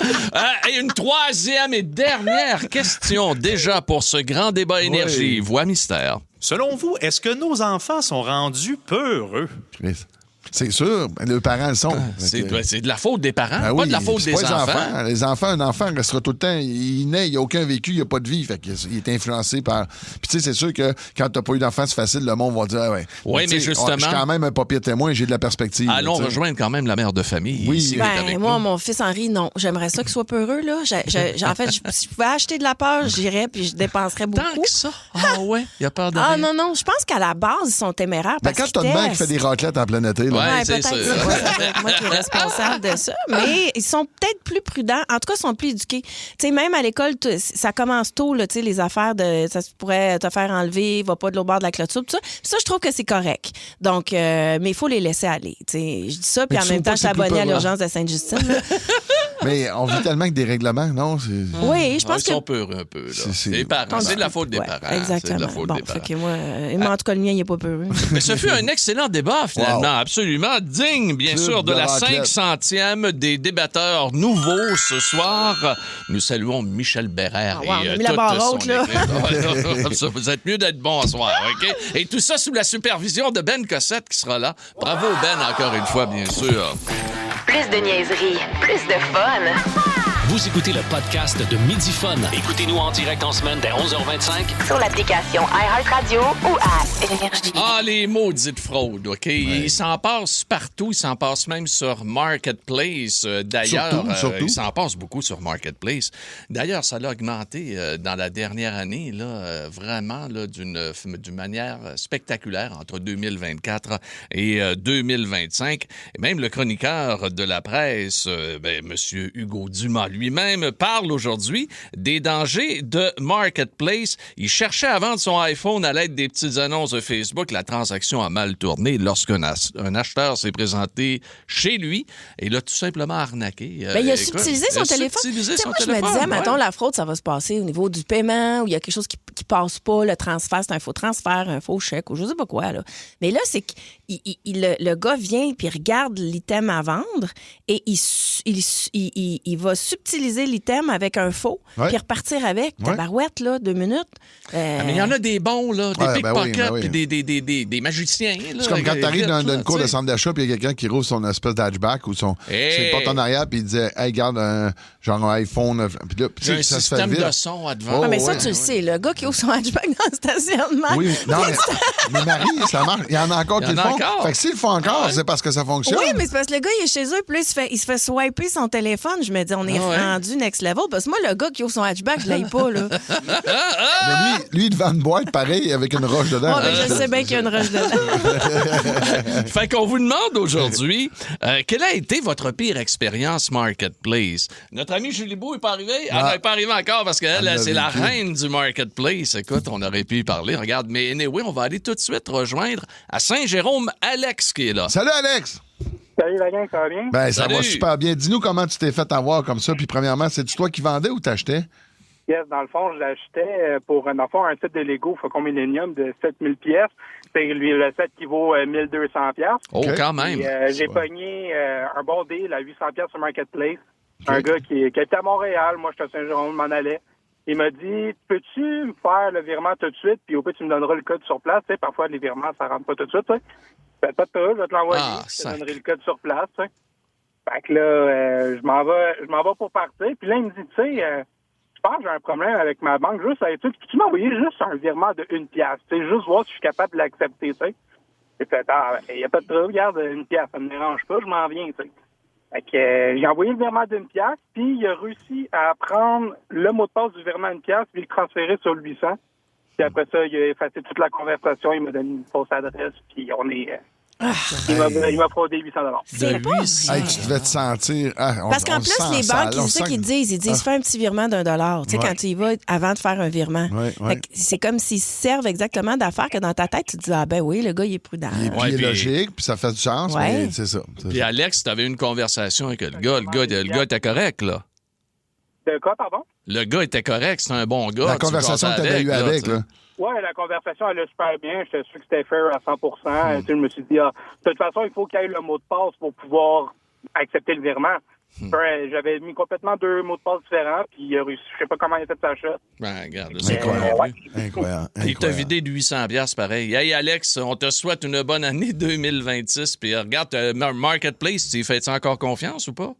Et une troisième et dernière question déjà pour ce grand débat énergie. Voix mystère. Selon vous, est-ce que nos enfants sont rendus peu heureux? Chris. C'est sûr, les parents le sont. C'est de la faute des parents, Ben pas oui, de la faute c'est des pas enfants. Les enfants, un enfant restera tout le temps, il naît, il n'a aucun vécu, il n'a pas de vie, fait qu'il est influencé par... Puis tu sais, c'est sûr que quand t'as pas eu d'enfant, c'est facile, le monde va dire, Oui, mais justement... Je suis quand même un papier témoin, j'ai de la perspective. Allons rejoindre quand même la mère de famille. Oui. Ici, Moi, mon fils Henri, non. J'aimerais ça qu'il soit peureux, là. En fait, si je pouvais acheter de la peur, j'irais puis je dépenserais beaucoup. Tant que ça? Ah ouais, il y a peur de rien. Non. Je pense qu'à la base, ils sont téméraires parce quand qu'ils t'as de mère qui testent. fait des raclettes en plein été, là. Ouais, c'est peut-être. sûr. Ouais, ça doit être moi qui est responsable de ça. Mais ils sont peut-être plus prudents. En tout cas, ils sont plus éduqués. Tu sais, même à l'école, ça commence tôt, là, tu sais, les affaires de ça pourrait te faire enlever, va pas de l'autre bord de la clôture, tout ça. Puis ça, je trouve que c'est correct. Donc, mais il faut les laisser aller. Tu sais, je dis ça, puis Mais en tu même trouves pas temps, que je suis c'est plus abonnée à peureux? l'urgence de Sainte-Justine. là. Mais on vit tellement avec des règlements, non? Oui, je pense Ils sont que. peureux un peu. Là. Les parents. C'est de la faute des Ouais, parents. Exactement. C'est de la faute Bon, des parents. fait que moi, mais en tout cas, le mien, il n'est pas peureux. Mais ce fut un excellent débat, finalement. Wow. Absolument digne, bien Club sûr, de de la raclette. 500e des débatteurs nouveaux ce soir. Nous saluons Michel Bérère Ah, wow, et on a mis la toute barre son haute, là. équipe. Vous êtes mieux d'être bon ce soir, OK? Et tout ça sous la supervision de Ben Cossette qui sera là. Bravo, Ben, encore une fois, bien sûr. Plus de niaiserie, plus de fun. Vous écoutez le podcast de Midi Fun. Écoutez-nous en direct en semaine dès 11h25. Sur l'application iHeartRadio ou à Énergie. Ah, les maudites fraudes, OK? Ils s'en passent partout. Ils s'en passent même sur Marketplace. D'ailleurs, Surtout. ils s'en passent beaucoup sur Marketplace. D'ailleurs, ça a augmenté dans la dernière année, là, vraiment, là, d'une manière spectaculaire entre 2024 et 2025. Et même le chroniqueur de la presse, M. Hugo Dumas, lui-même parle aujourd'hui des dangers de Marketplace. Il cherchait à vendre son iPhone à l'aide des petites annonces de Facebook. La transaction a mal tourné lorsqu'un acheteur s'est présenté chez lui et l'a tout simplement arnaqué. Il a subtilisé son téléphone. Tu sais, moi, je me disais, mettons, la fraude, ça va se passer au niveau du paiement, où il y a quelque chose qui passe pas, le transfert, c'est un faux transfert, un faux chèque, ou je sais pas quoi, là. Mais là, c'est que le gars vient puis regarde l'item à vendre et il va subtiliser l'item avec un faux puis repartir avec. Tabarouette, là, 2 minutes. Mais il y en a des bons, là, des pickpockets, oui. puis des magiciens. Là, C'est comme quand t'arrives dans une cour de tu sais. centre d'achat puis il y a quelqu'un qui roule son espèce d'hatchback ou son Hey! porte en arrière puis il disait « Hey, garde un iPhone. » Puis là, J'ai un ça se fait système vite. de son à devant. mais ça, tu le sais, le gars qui ouvre son hatchback dans le stationnement. Oui, non, mais Marie, ça marche. Il y en a encore Il y qui le en a font. encore. Fait que s'ils le font encore, c'est parce que ça fonctionne. Oui, mais c'est parce que le gars, il est chez eux, puis là, il se fait swiper son téléphone. Je me dis, on est rendu next level. Parce que moi, le gars qui ouvre son hatchback, je l'aille pas, là. Mais lui, devant une boîte, pareil, avec une roche dedans. Je sais bien qu'il y a une roche dedans. Fait qu'on vous demande aujourd'hui, quelle a été votre pire expérience Marketplace? Notre amie Julie Beau n'est pas arrivée? Elle n'est pas arrivée encore parce qu'elle, Elle c'est l'a la vécu. reine du Marketplace. Écoute, on aurait pu y parler. Regarde, mais anyway, on va aller tout de suite rejoindre à Saint-Jérôme Alex qui est là. Salut, Alex! Salut la gang, ça va bien? Ben, ça Salut. va super bien. Dis-nous comment tu t'es fait avoir comme ça. Puis premièrement, c'est-tu toi qui vendais ou t'achetais? Yes, dans le fond, je l'achetais pour dans le fond, un set de Lego Faucon Millennium de 7000 pièces. C'est le set qui vaut 1200 pièces. Oh, quand même. J'ai pogné un bon deal à 800 pièces sur Marketplace. Un gars qui était à Montréal, moi j'étais à Saint-Jérôme, je m'en allais. Il m'a dit, peux-tu me faire le virement tout de suite, puis au pire, tu me donneras le code sur place. Tu sais, parfois, les virements, ça rentre pas tout de suite. Tu sais. Fais pas de trouble, je vais te l'envoyer. Je te donnerai le code sur place. Tu sais. Fait que là, je m'en vais pour partir. Puis là, il me dit, tu sais, je pense que j'ai un problème avec ma banque. Juste, peux-tu m'envoyer juste un virement de 1 pièce? Tu sais, juste voir si je suis capable de l'accepter, tu sais. J'ai fait, il n'y a pas de trouble, regarde, 1 pièce, ça me dérange pas, je m'en viens, tu sais. Fait que j'ai envoyé le virement d'1 pièce, puis il a réussi à prendre le mot de passe du virement 1 pièce, puis le transférer sur le 800. Puis après ça, il a effacé toute la conversation, il m'a donné une fausse adresse, puis on est... il m'a fraudé 800 $. C'est pas vrai. Hey, tu devais te sentir... Parce qu'en plus, les banques, c'est ça qu'ils disent. Ils disent, fais un petit virement d'$1. Tu sais, quand tu y vas avant de faire un virement. Fait que c'est comme s'ils servent exactement d'affaires que dans ta tête, tu te dis, ah ben oui, le gars, il est prudent. Il est logique, puis ça fait du sens, mais c'est ça. Puis Alex, tu avais une conversation avec le gars. Le gars était correct, là. De quoi, pardon? Le gars était correct, c'est un bon gars. La conversation que tu avais eue avec, là. Oui, la conversation allait super bien. J'étais sûr que c'était fair à 100 Tu sais, je me suis dit, de toute façon, il faut qu'il y ait le mot de passe pour pouvoir accepter le virement. J'avais mis complètement 2 mots de passe différents, puis il a réussi. Je sais pas comment il a fait sa shot. Ben, regarde, c'est incroyable. Il t'a vidé de 800$ pareil. Hey, Alex, on te souhaite une bonne année 2026. Puis regarde, Marketplace, tu fais-tu encore confiance ou pas?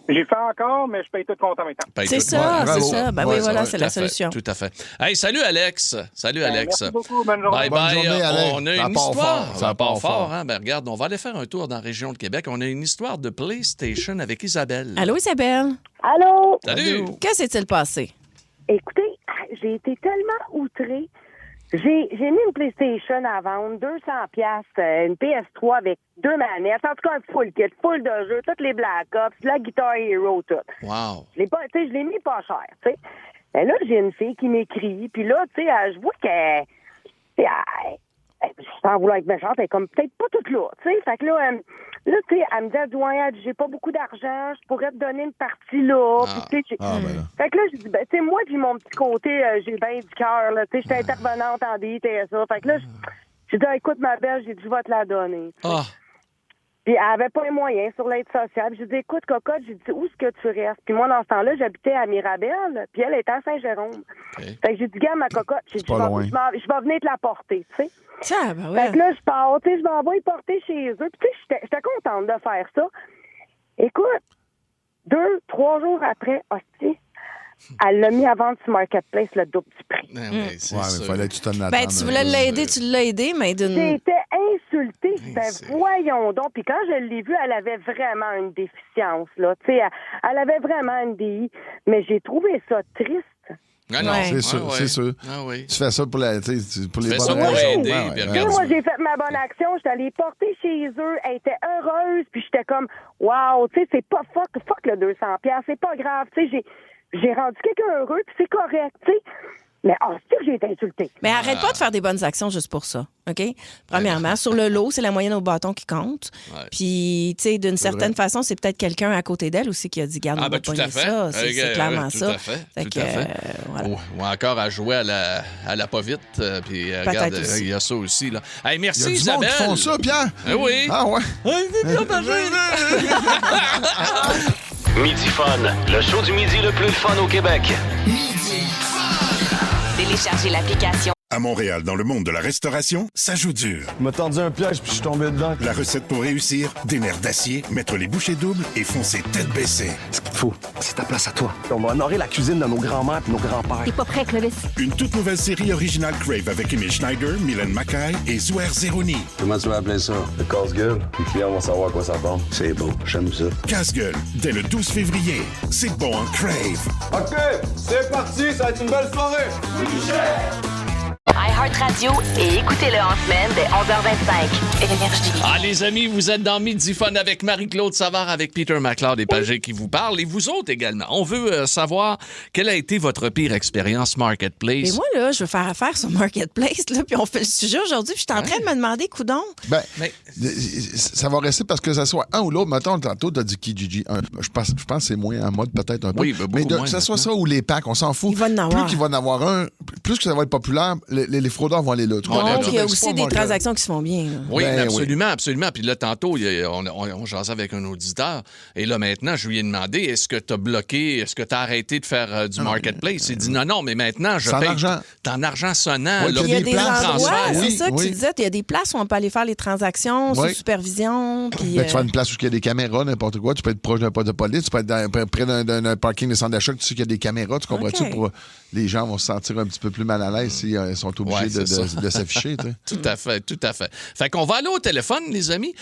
J'ai fait encore, mais je paye tout compte en même temps. C'est ça. Ben oui, voilà, c'est la solution. Tout à fait. Hey, salut Alex. Salut Alex. Merci beaucoup, bonne journée. Bye bye. journée, Alex. On a Ça une part histoire. fort. Ça part fort. Hein? Ben regarde, on va aller faire un tour dans la région de Québec. On a une histoire de PlayStation avec Isabelle. Allô, Isabelle? Allô? Salut. Que s'est-il passé? Écoutez, j'ai été tellement outrée. J'ai mis une PlayStation à vendre, 200$, une PS3 avec 2 manettes, en tout cas un full kit, full de jeux, toutes les Black Ops, la Guitar Hero, tout. Wow. Je l'ai mis pas cher, tu sais. Et là, j'ai une fille qui m'écrit, puis là, tu sais, je vois qu'elle... sans vouloir être méchante, elle est comme peut-être pas toute là, tu sais. Fait que là, tu sais, elle me dit, ouais, j'ai pas beaucoup d'argent, je pourrais te donner une partie là. Puis, tu sais, fait que là, j'ai dit, ben, tu sais, moi, puis mon petit côté, j'ai bien du cœur, là. Tu sais, j'étais intervenante en DIT et ça. Fait que là, j'ai dit, écoute, ma belle, j'ai dit, je vais te la donner. Puis elle avait pas les moyens sur l'aide sociale. J'ai dit, écoute, cocotte, j'ai dit, où est-ce que tu restes? Puis moi, dans ce temps-là, j'habitais à Mirabel, puis elle était à Saint-Jérôme. Fait que j'ai dit, gars, ma cocotte, j'ai dit, je vais venir te la porter, tu sais. Ben ouais. Fait que là, je pars, tu sais, je m'envoie y porter chez eux. Puis tu sais, j'étais contente de faire ça. Écoute, 2-3 jours après, hostie, elle l'a mis à vendre sur Marketplace le double du prix. Mais il fallait que tu t'en attendes. Ben, tu voulais l'aider, tu l'as aidé, mais d'une... J'étais insultée. C'était voyons donc. Puis quand je l'ai vue, elle avait vraiment une déficience, là. Tu sais, elle avait vraiment une DI. Mais j'ai trouvé ça triste. Ah non, c'est sûr, c'est sûr. Ah oui. Tu fais ça pour, pour les bonnes raisons. Aider, moi, j'ai fait ma bonne action. J'étais allée porter chez eux. Elle était heureuse. Puis j'étais comme, wow, tu sais, c'est pas fuck le 200$. C'est pas grave. Tu sais, j'ai rendu quelqu'un heureux. Puis c'est correct, tu sais. Mais c'est que j'ai été insultée. Mais arrête pas de faire des bonnes actions juste pour ça, OK? Premièrement, sur le lot, c'est la moyenne au bâton qui compte. Puis, tu sais, d'une certaine façon, c'est peut-être quelqu'un à côté d'elle aussi qui a dit, garde, on va pogner ça. C'est clairement ça. Tout à fait. Voilà. Ou encore à jouer à la pas vite. Puis, regarde, il y a ça aussi. Là. Hey, merci, Isabelle. Il y a du monde qui font ça, Pierre. Oui. Ah ouais. Midi Fun, le show du midi le plus fun au Québec. Téléchargez l'application. À Montréal, dans le monde de la restauration, ça joue dur. Il m'a tendu un piège puis je suis tombé dedans. La recette pour réussir, des nerfs d'acier, mettre les bouchées doubles et foncer tête baissée. Ce qu'il te faut, c'est ta place à toi. On va honorer la cuisine de nos grands-mères et nos grands-pères. T'es pas prêt, Clovis? Une toute nouvelle série originale Crave avec Emile Schneider, Mylène Mackay et Zouer Zeroni. Comment tu vas appeler ça? Le casse-gueule. Les clients vont savoir à quoi ça parle. C'est beau, j'aime ça. Casse-gueule, dès le 12 février. C'est bon en Crave. OK, c'est parti, ça va être une belle soirée. iHeartRadio et écoutez-le en semaine dès 11h25. Énergie. Ah, les amis, vous êtes dans Midi Fun avec Marie-Claude Savard, avec Peter McLeod et Pagé qui vous parlent. Et vous autres également. On veut savoir quelle a été votre pire expérience Marketplace. Et moi, là, je veux faire affaire sur Marketplace, là, puis on fait le sujet aujourd'hui, puis je suis en train de me demander, coudon. Ben, ça va rester parce que ça soit un ou l'autre. Mettons, tantôt, t'as dit Kijiji. Je pense que c'est moins en mode, peut-être un peu. Oui, mais que ça soit ça ou les packs, on s'en fout. Il va en avoir. Plus qu'il va en avoir un, plus que ça va être populaire, les fraudeurs vont aller là. Donc, il y a aussi des transactions qui se font bien. Là. Oui, absolument, absolument. Puis là, tantôt, on jasait avec un auditeur. Et là, maintenant, je lui ai demandé, est-ce que tu as bloqué, est-ce que tu as arrêté de faire du Marketplace? Il dit non, mais maintenant, je paye en argent sonnant. Oui, il y a des endroits, c'est ça que tu oui. disais, il y a des places où on peut aller faire les transactions sous supervision. Puis, tu vas à une place où il y a des caméras, n'importe quoi. Tu peux être proche d'un poste de police, tu peux être près d'un parking de centre d'achat, tu sais qu'il y a des caméras, tu comprends-tu? Pour les gens vont se sentir un petit peu plus mal à l'aise s'ils sont obligés de s'afficher. Tout à fait, tout à fait. Fait qu'on va aller au téléphone, les amis,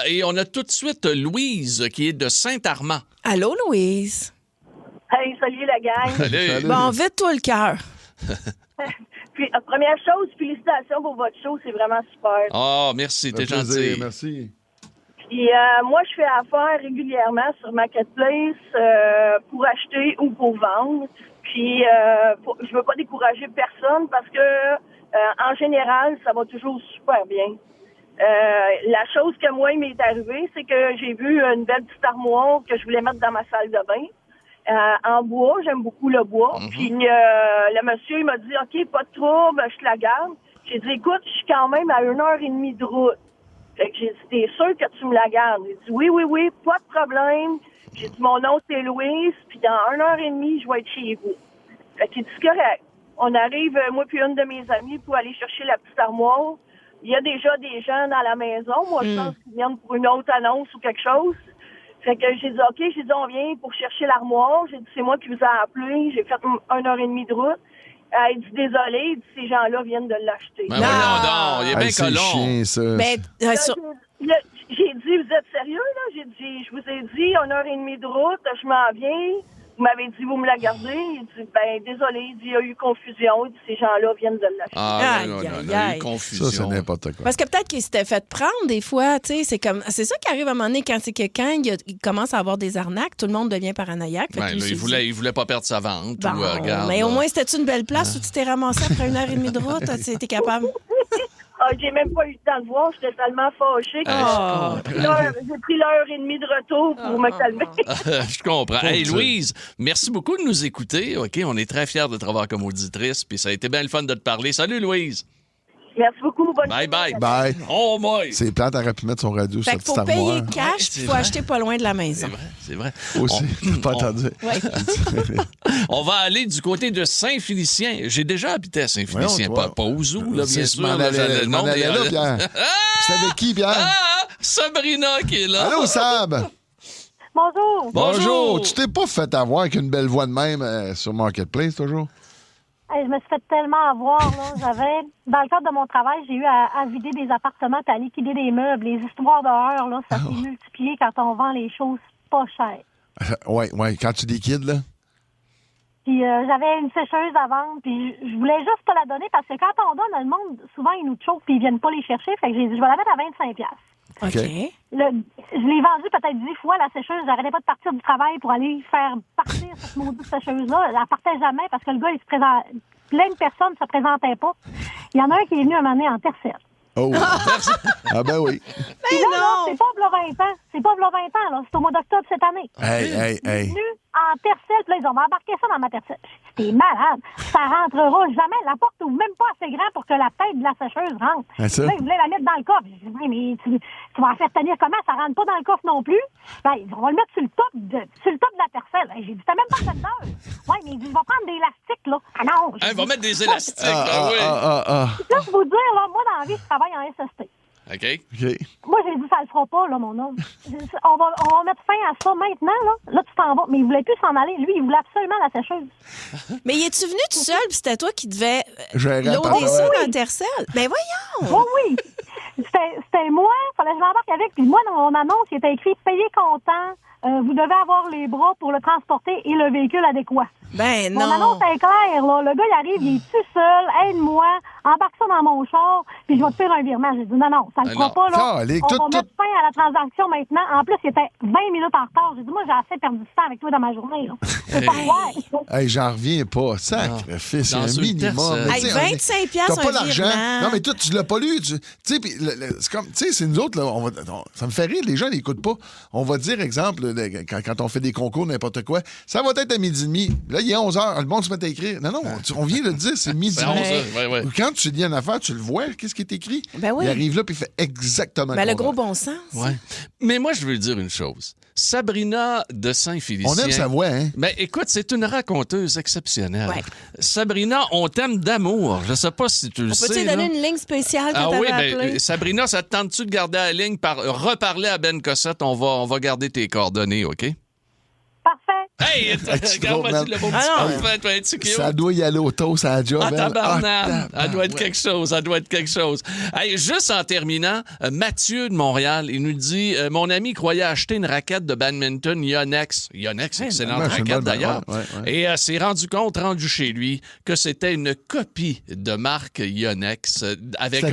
et on a tout de suite Louise qui est de Saint-Armand. Allô, Louise? Hey, salut la gang. Salut. Bon, vite-toi le cœur. Puis, première chose, félicitations pour votre show, c'est vraiment super. Oh, merci, t'es gentil. Merci. Puis, moi, je fais affaire régulièrement sur Marketplace pour acheter ou pour vendre. Puis, je veux pas décourager personne parce que en général, ça va toujours super bien. La chose que moi, il m'est arrivée, c'est que j'ai vu une belle petite armoire que je voulais mettre dans ma salle de bain. En bois, j'aime beaucoup le bois. Puis le monsieur, il m'a dit, OK, pas de trouble, je te la garde. J'ai dit, écoute, je suis quand même à 1h30 de route. Fait que j'ai dit, t'es sûr que tu me la gardes? Il dit, oui, pas de problème. J'ai dit, mon nom, c'est Louise, puis dans 1h30, je vais être chez vous. Fait qu'il dit, c'est correct. On arrive, moi puis une de mes amies, pour aller chercher la petite armoire. Il y a déjà des gens dans la maison. Moi, je pense qu'ils viennent pour une autre annonce ou quelque chose. Fait que j'ai dit, OK, on vient pour chercher l'armoire. J'ai dit, c'est moi qui vous ai appelé. J'ai fait 1h30 de route. Elle dit, désolé, il dit, ces gens-là viennent de l'acheter. Ben voyons donc, il est bien c'est colon. chien, ça. Ben, J'ai dit, vous êtes sérieux, là? J'ai dit, je vous ai dit, 1h30 de route, je m'en viens. Vous m'avez dit, vous me la gardez. Il dit, ben, désolé, il dit, il y a eu confusion. Il dit, ces gens-là viennent de l'acheter. Ah, non, il y a eu confusion. Ça, c'est n'importe quoi. Parce que peut-être qu'il s'était fait prendre des fois, tu sais, c'est ça qui arrive à un moment donné quand c'est quelqu'un, il commence à avoir des arnaques, tout le monde devient paranoïaque. Ben, il voulait pas perdre sa vente. Bon, regarde, mais au moins, c'était une belle place où tu t'es ramassé après 1h30 de route, tu étais capable. J'ai même pas eu le temps de voir, j'étais tellement fâchée. J'ai pris l'heure et demie de retour pour me calmer. Je comprends. Hey, Louise, merci beaucoup de nous écouter. OK, on est très fiers de te revoir comme auditrice, puis ça a été bien le fun de te parler. Salut, Louise. Merci beaucoup. Bonne bye, bye. Bye. Oh, my. C'est plate, t'aurais pu mettre son radio sur Fait cette qu'il petite faut payer armoire. cash, puis il faut acheter pas loin de la maison. C'est vrai. Aussi, t'as pas entendu. On va aller du côté de Saint-Félicien. J'ai déjà habité à Saint-Félicien, pas au zoo, là, bien sûr. Je m'en allais là, Pierre. C'est avec qui, Pierre? Sabrina qui est là. Allô, Sab? Bonjour. Bonjour. Tu t'es pas fait avoir avec une belle voix de même sur Marketplace, toujours? Hey, je me suis fait tellement avoir, là. Dans le cadre de mon travail, j'ai eu à vider des appartements et à liquider des meubles. Les histoires d'horreur, là, ça s'est multiplié quand on vend les choses pas chères. Oui, quand tu liquides, là. Puis j'avais une sécheuse à vendre, puis je voulais juste pas la donner parce que quand on donne, le monde, souvent, ils nous choquent puis ils viennent pas les chercher. Fait que j'ai dit, je vais la mettre à 25$. OK. Je l'ai vendue peut-être 10 fois, la sécheuse. J'arrêtais pas de partir du travail pour aller faire partir cette maudite sécheuse-là. Elle partait jamais parce que le gars, il se présente. Plein de personnes ne se présentaient pas. Il y en a un qui est venu un moment donné en tercelle. Oh! Ah ben oui. Mais là, c'est pas v'là 20 ans. C'est pas v'là 20 ans, là. C'est au mois d'octobre cette année. Hey. Venu en tercelle, puis là, ils ont embarqué ça dans ma tercelle. T'es malade. Ça rentrera jamais. La porte ouvre même pas assez grand pour que la tête de la sécheuse rentre. Ah, ça? Là, ils voulaient la mettre dans le coffre. Je dis, mais tu vas la faire tenir comment? Ça rentre pas dans le coffre non plus. Ben, on va le mettre sur le top de la tercelle. J'ai dit, t'as même pas fait d'heure. Ouais, mais il dit, je vais prendre des élastiques, là. Ah non. On va mettre des élastiques, là, oui. Là, je vous dire, là, moi, dans la vie, je travaille en SST. OK. Moi, j'ai dit, ça le fera pas, là, mon homme. On va mettre fin à ça maintenant, là. Là, tu t'en vas. Mais il voulait plus s'en aller. Lui, il voulait absolument la sécheuse. Mais es-tu venu tout seul, puis c'était toi qui devais Gérer loader ça dans Tercel? Ben voyons! Oui. C'était moi. Fallait que je l'embarque avec. Puis moi, dans mon annonce, il était écrit « Payez comptant. Vous devez avoir les bras pour le transporter et le véhicule adéquat. » Ben non. Mon annonce est claire, là. Le gars, il arrive, il est tout seul. Aide-moi. Embarque ça dans mon char, puis je vais te faire un virement. J'ai dit non, ça ne le fera pas, là. On va mettre fin à la transaction maintenant. En plus, il était 20 minutes en retard. J'ai dit, moi, j'ai assez perdu du temps avec toi dans ma journée, là. C'est pas vrai. Hey, j'en reviens pas. Sacrifice, c'est un minimum. Hey, 25$ t'as pas un l'argent. virement. Non, mais toi, tu l'as pas lu. Tu sais, c'est comme, tu sais, c'est nous autres, là, ça me fait rire, les gens n'écoutent pas. On va dire, exemple, quand on fait des concours, n'importe quoi, ça va être à 12h30. Là, il est 11h. Le monde se met à écrire. Non, on vient de le dire, c'est midi. Quand tu dis une affaire, tu le vois, qu'est-ce qui est écrit? Ben oui. Il arrive là, puis il fait exactement le gros bon sens. Ouais. Mais moi, je veux dire une chose. Sabrina de Saint-Félicien. On aime sa voix, hein? Ben, écoute, c'est une raconteuse exceptionnelle. Ouais. Sabrina, on t'aime d'amour. Je sais pas si tu le sais. On peut-tu donner une ligne spéciale quand t'avais appelé? Sabrina, ça te tente-tu de garder la ligne reparler à Ben Cossette? On va garder tes coordonnées, OK? Parfait. Hey, regarde-moi le beau petit ça doit y aller au toast à la job. Elle doit être quelque chose. Hey, juste en terminant, Mathieu de Montréal, il nous dit mon ami croyait acheter une raquette de badminton Yonex. Yonex, excellente raquette d'ailleurs. Et s'est rendu compte, rendu chez lui, que c'était une copie de marque Yonex avec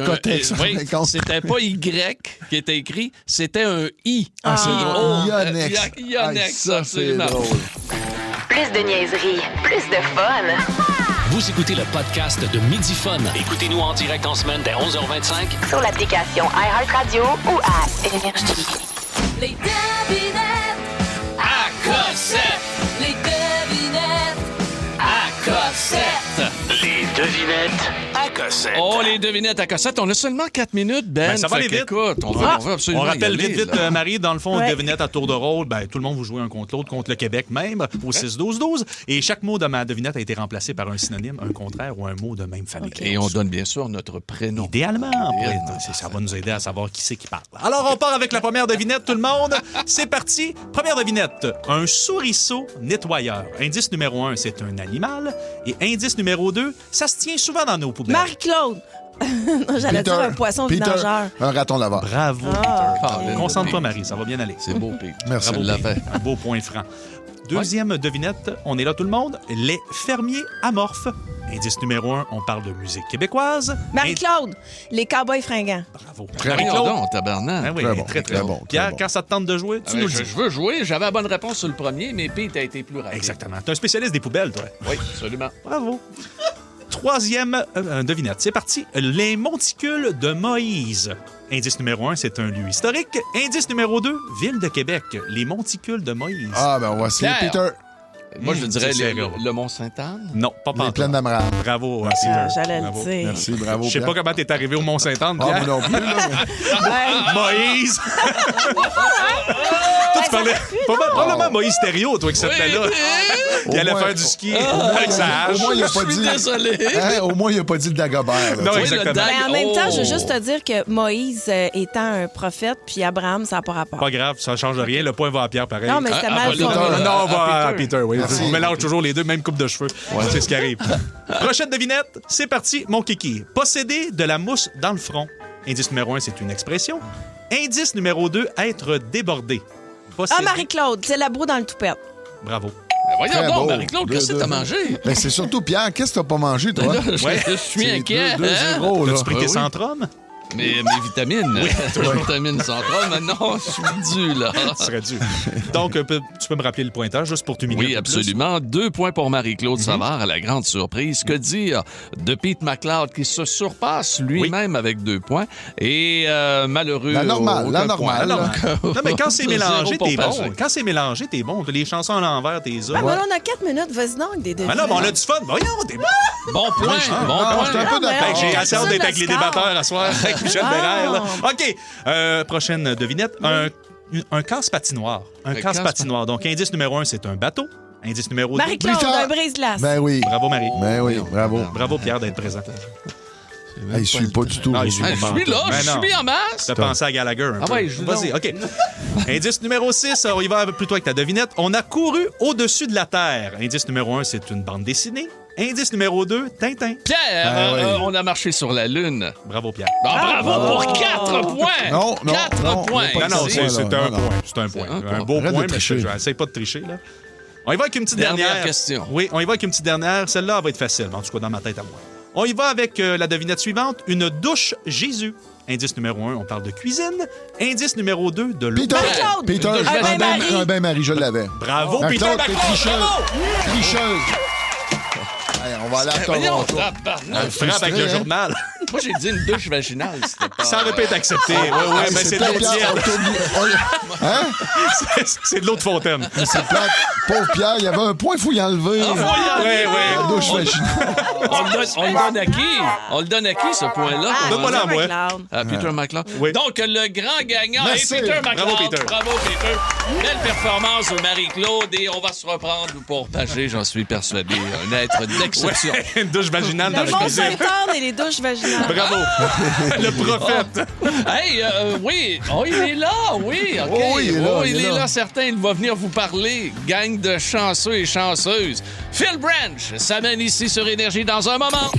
c'était pas Y qui était écrit, c'était un I. C'est drôle. Yonex. Yonex, ça, c'est drôle. Plus de niaiserie, plus de fun. Vous écoutez le podcast de Midi Fun. Écoutez-nous en direct en semaine dès 11h25 sur l'application iHeartRadio ou à Énergie. Les devinettes à Cossette. Les devinettes à Cossette. Les devinettes à Cossette. cossette. Oh, les devinettes à cossette. On a seulement 4 minutes, Ben. Ça va aller vite. Écoute, on veut absolument on rappelle y aller, vite, là. Marie, dans le fond, devinette à tour de rôle. Ben, tout le monde vous jouez un contre l'autre, contre le Québec même, au 6-12-12. Et chaque mot de ma devinette a été remplacé par un synonyme, un contraire ou un mot de même famille. Et on donne bien sûr notre prénom. Idéalement. Ça va nous aider à savoir qui c'est qui parle. Alors, on part avec la première devinette, tout le monde. C'est parti. Première devinette. Un souriceau nettoyeur. Indice numéro 1, c'est un animal. Et indice numéro 2, ça se tient souvent dans nos poubelles. Marie-Claude. J'allais dire un poisson vidangeur. Un raton laveur. Bravo, Peter. Concentre-toi, Marie, ça va bien aller. C'est beau, Pete. Merci. Bravo, Pete. Un beau point franc. Deuxième devinette, on est là tout le monde. Les fermiers amorphes. Indice numéro 1, on parle de musique québécoise. Marie-Claude, les cowboys fringants. Bravo. Marie-Claude. Non, tabarnak. Ah oui, très bon. Pierre, quand ça te tente de jouer, tu nous le dis. Je veux jouer. J'avais la bonne réponse sur le premier, mais Pete a été plus rapide. Exactement. Tu es un spécialiste des poubelles, toi. Oui, absolument. Bravo. Troisième devinette. C'est parti. Les monticules de Moïse. Indice numéro 1, c'est un lieu historique. Indice numéro 2, Ville de Québec. Les monticules de Moïse. Ah, ben on va essayer, Peter. Moi, je dirais le Mont-Sainte-Anne. Non, pas Les plaines d'Abraham. Bravo, merci. Peter. J'allais le dire. Merci, bravo. Je sais pas comment t'es arrivé au Mont-Sainte-Anne, Pierre. Ah, moi non plus, là. Moïse! Toi, tu parlais probablement Moïse Thériault, toi, qui s'appelait là. Il allait faire du ski avec sa hache. Au moins, il a pas dit. Désolé. Au moins, il a pas dit le Dagobert. Non, exactement. Mais en même temps, je veux juste te dire que Moïse étant un prophète, puis Abraham, ça n'a pas rapport. Pas grave, ça change rien. Le point va à Pierre pareil. Non, mais c'était mal Non, on va à Peter, oui. Merci. On mélange toujours les deux, même coupe de cheveux. C'est ce qui arrive. Prochaine devinette, c'est parti, mon kiki. Posséder de la mousse dans le front. Indice numéro 1, c'est une expression. Indice numéro 2, être débordé. Ah, Marie-Claude, c'est la broue dans le toupette. Bravo. Voyons donc, Marie-Claude, qu'est-ce que t'as mangé? Ben, c'est surtout Pierre, qu'est-ce que t'as pas mangé, toi? Je suis inquiet. 2-0, là. As-tu pris tes Centrum? Mes vitamines. Mes vitamines centrales. Maintenant, je suis dû, là. Tu serais dû. Donc, tu peux me rappeler le pointage juste pour 2 minutes? Oui, absolument. 2 points pour Marie-Claude Savard à la grande surprise. Que dire de Pete McLeod qui se surpasse lui-même avec 2 points. Et malheureux. La normale. Non, mais quand c'est mélangé, t'es bon. Quand c'est mélangé, t'es bon. Les chansons à l'envers, t'es ça. Ah, mais là, on a 4 minutes. Vas-y donc, des devinettes. Mais non, mais on a du fun. Voyons, t'es bon. Bon point. Bon point. J'ai assez hâte d'être avec les débatteurs à soir. Michel Bérère, là. OK. Prochaine devinette. Un casse-patinoire. Un casse-patinoire. Donc, indice numéro 1, c'est un bateau. Indice numéro 2. Marie-Claude, un brise-glace. Ben oui. Bravo, Marie. Ben oui, bravo. Bravo, Pierre, d'être présent. Je suis pas du tout. Je suis là, je suis en masse. T'as pensé à Gallagher un peu. Ouais, vas-y, OK. Indice numéro 6, on y va plutôt avec ta devinette. On a couru au-dessus de la Terre. Indice numéro 1, c'est une bande dessinée. Indice numéro 2, Tintin. Pierre, on a marché sur la Lune. Bravo, Pierre. Bravo pour 4 points. Non, 4 points. Non, c'est un point. C'est un point. Un beau point, mais je n'essaie pas de tricher, là. On y va avec une petite dernière question. Oui, on y va avec une petite dernière. Celle-là, elle va être facile, en tout cas dans ma tête à moi. On y va avec la devinette suivante. Une douche Jésus. Indice numéro 1, on parle de cuisine. Indice numéro 2, de l'eau. Peter, un bain-marie, je l'avais. Bravo, Peter. T'es tricheuse. Allez, on va aller à Toronto. Frappe avec le journal. Moi, j'ai dit une douche vaginale. Pas... Ça aurait pu être accepté. Oui, mais c'est de l'eau tiède. Hein? C'est de l'eau de fontaine. C'est plate. Pauvre Pierre, il y avait un point, il faut y enlever. Oui. La douche vaginale. On le donne à qui? On le donne à qui, ce point-là? Donne-moi la moi. À Peter McLeod. Oui. Donc, le grand gagnant est Merci. Peter McLeod. Bravo, Peter. Bravo, Peter. Belle performance de Marie-Claude et on va se reprendre pour Pagé, j'en suis persuadé. Un être d'exception. Ouais, une douche vaginale dans le la cuisine. Mont-Saint-Anne et les douches vaginales. Bravo. Le prophète. Hey, oui. Oh, il est là, oui. OK. Oh, il est là, certain. Il va venir vous parler. Gang de chanceux et chanceuses. Phil Branch s'amène ici sur Énergie dans un moment.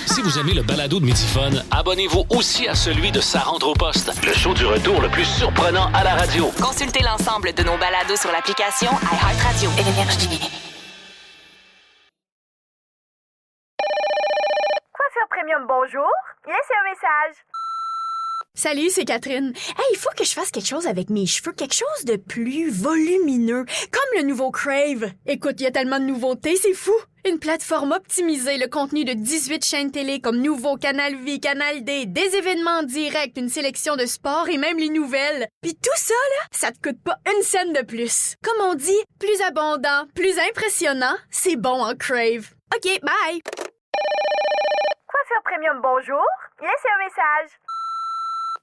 Si vous aimez le balado de Midi-Fun, abonnez-vous aussi à celui de Sa rentre au poste, le show du retour le plus surprenant à la radio. Consultez l'ensemble de nos balados sur l'application iHeartRadio. Énergie. Coiffure Premium, bonjour. Laissez un message. Salut, c'est Catherine. Hey, il faut que je fasse quelque chose avec mes cheveux, quelque chose de plus volumineux, comme le nouveau Crave. Écoute, il y a tellement de nouveautés, c'est fou. Une plateforme optimisée, le contenu de 18 chaînes télé comme Nouveau, Canal Vie, Canal D, des événements en direct, une sélection de sports et même les nouvelles. Puis tout ça, là, ça te coûte pas une scène de plus. Comme on dit, plus abondant, plus impressionnant, c'est bon en Crave. OK, bye! Coiffure Premium, bonjour. Laissez un message.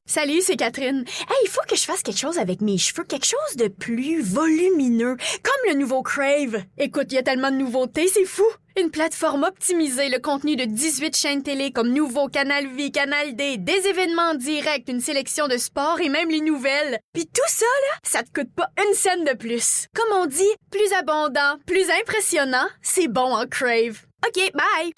Salut, c'est Catherine. Hey, il faut que je fasse quelque chose avec mes cheveux, quelque chose de plus volumineux, comme le nouveau Crave. Écoute, il y a tellement de nouveautés, c'est fou. Une plateforme optimisée, le contenu de 18 chaînes télé comme Nouveau, Canal Vie, Canal D, des événements en direct, une sélection de sports et même les nouvelles. Puis tout ça, là, ça te coûte pas une scène de plus. Comme on dit, plus abondant, plus impressionnant, c'est bon en Crave. OK, bye!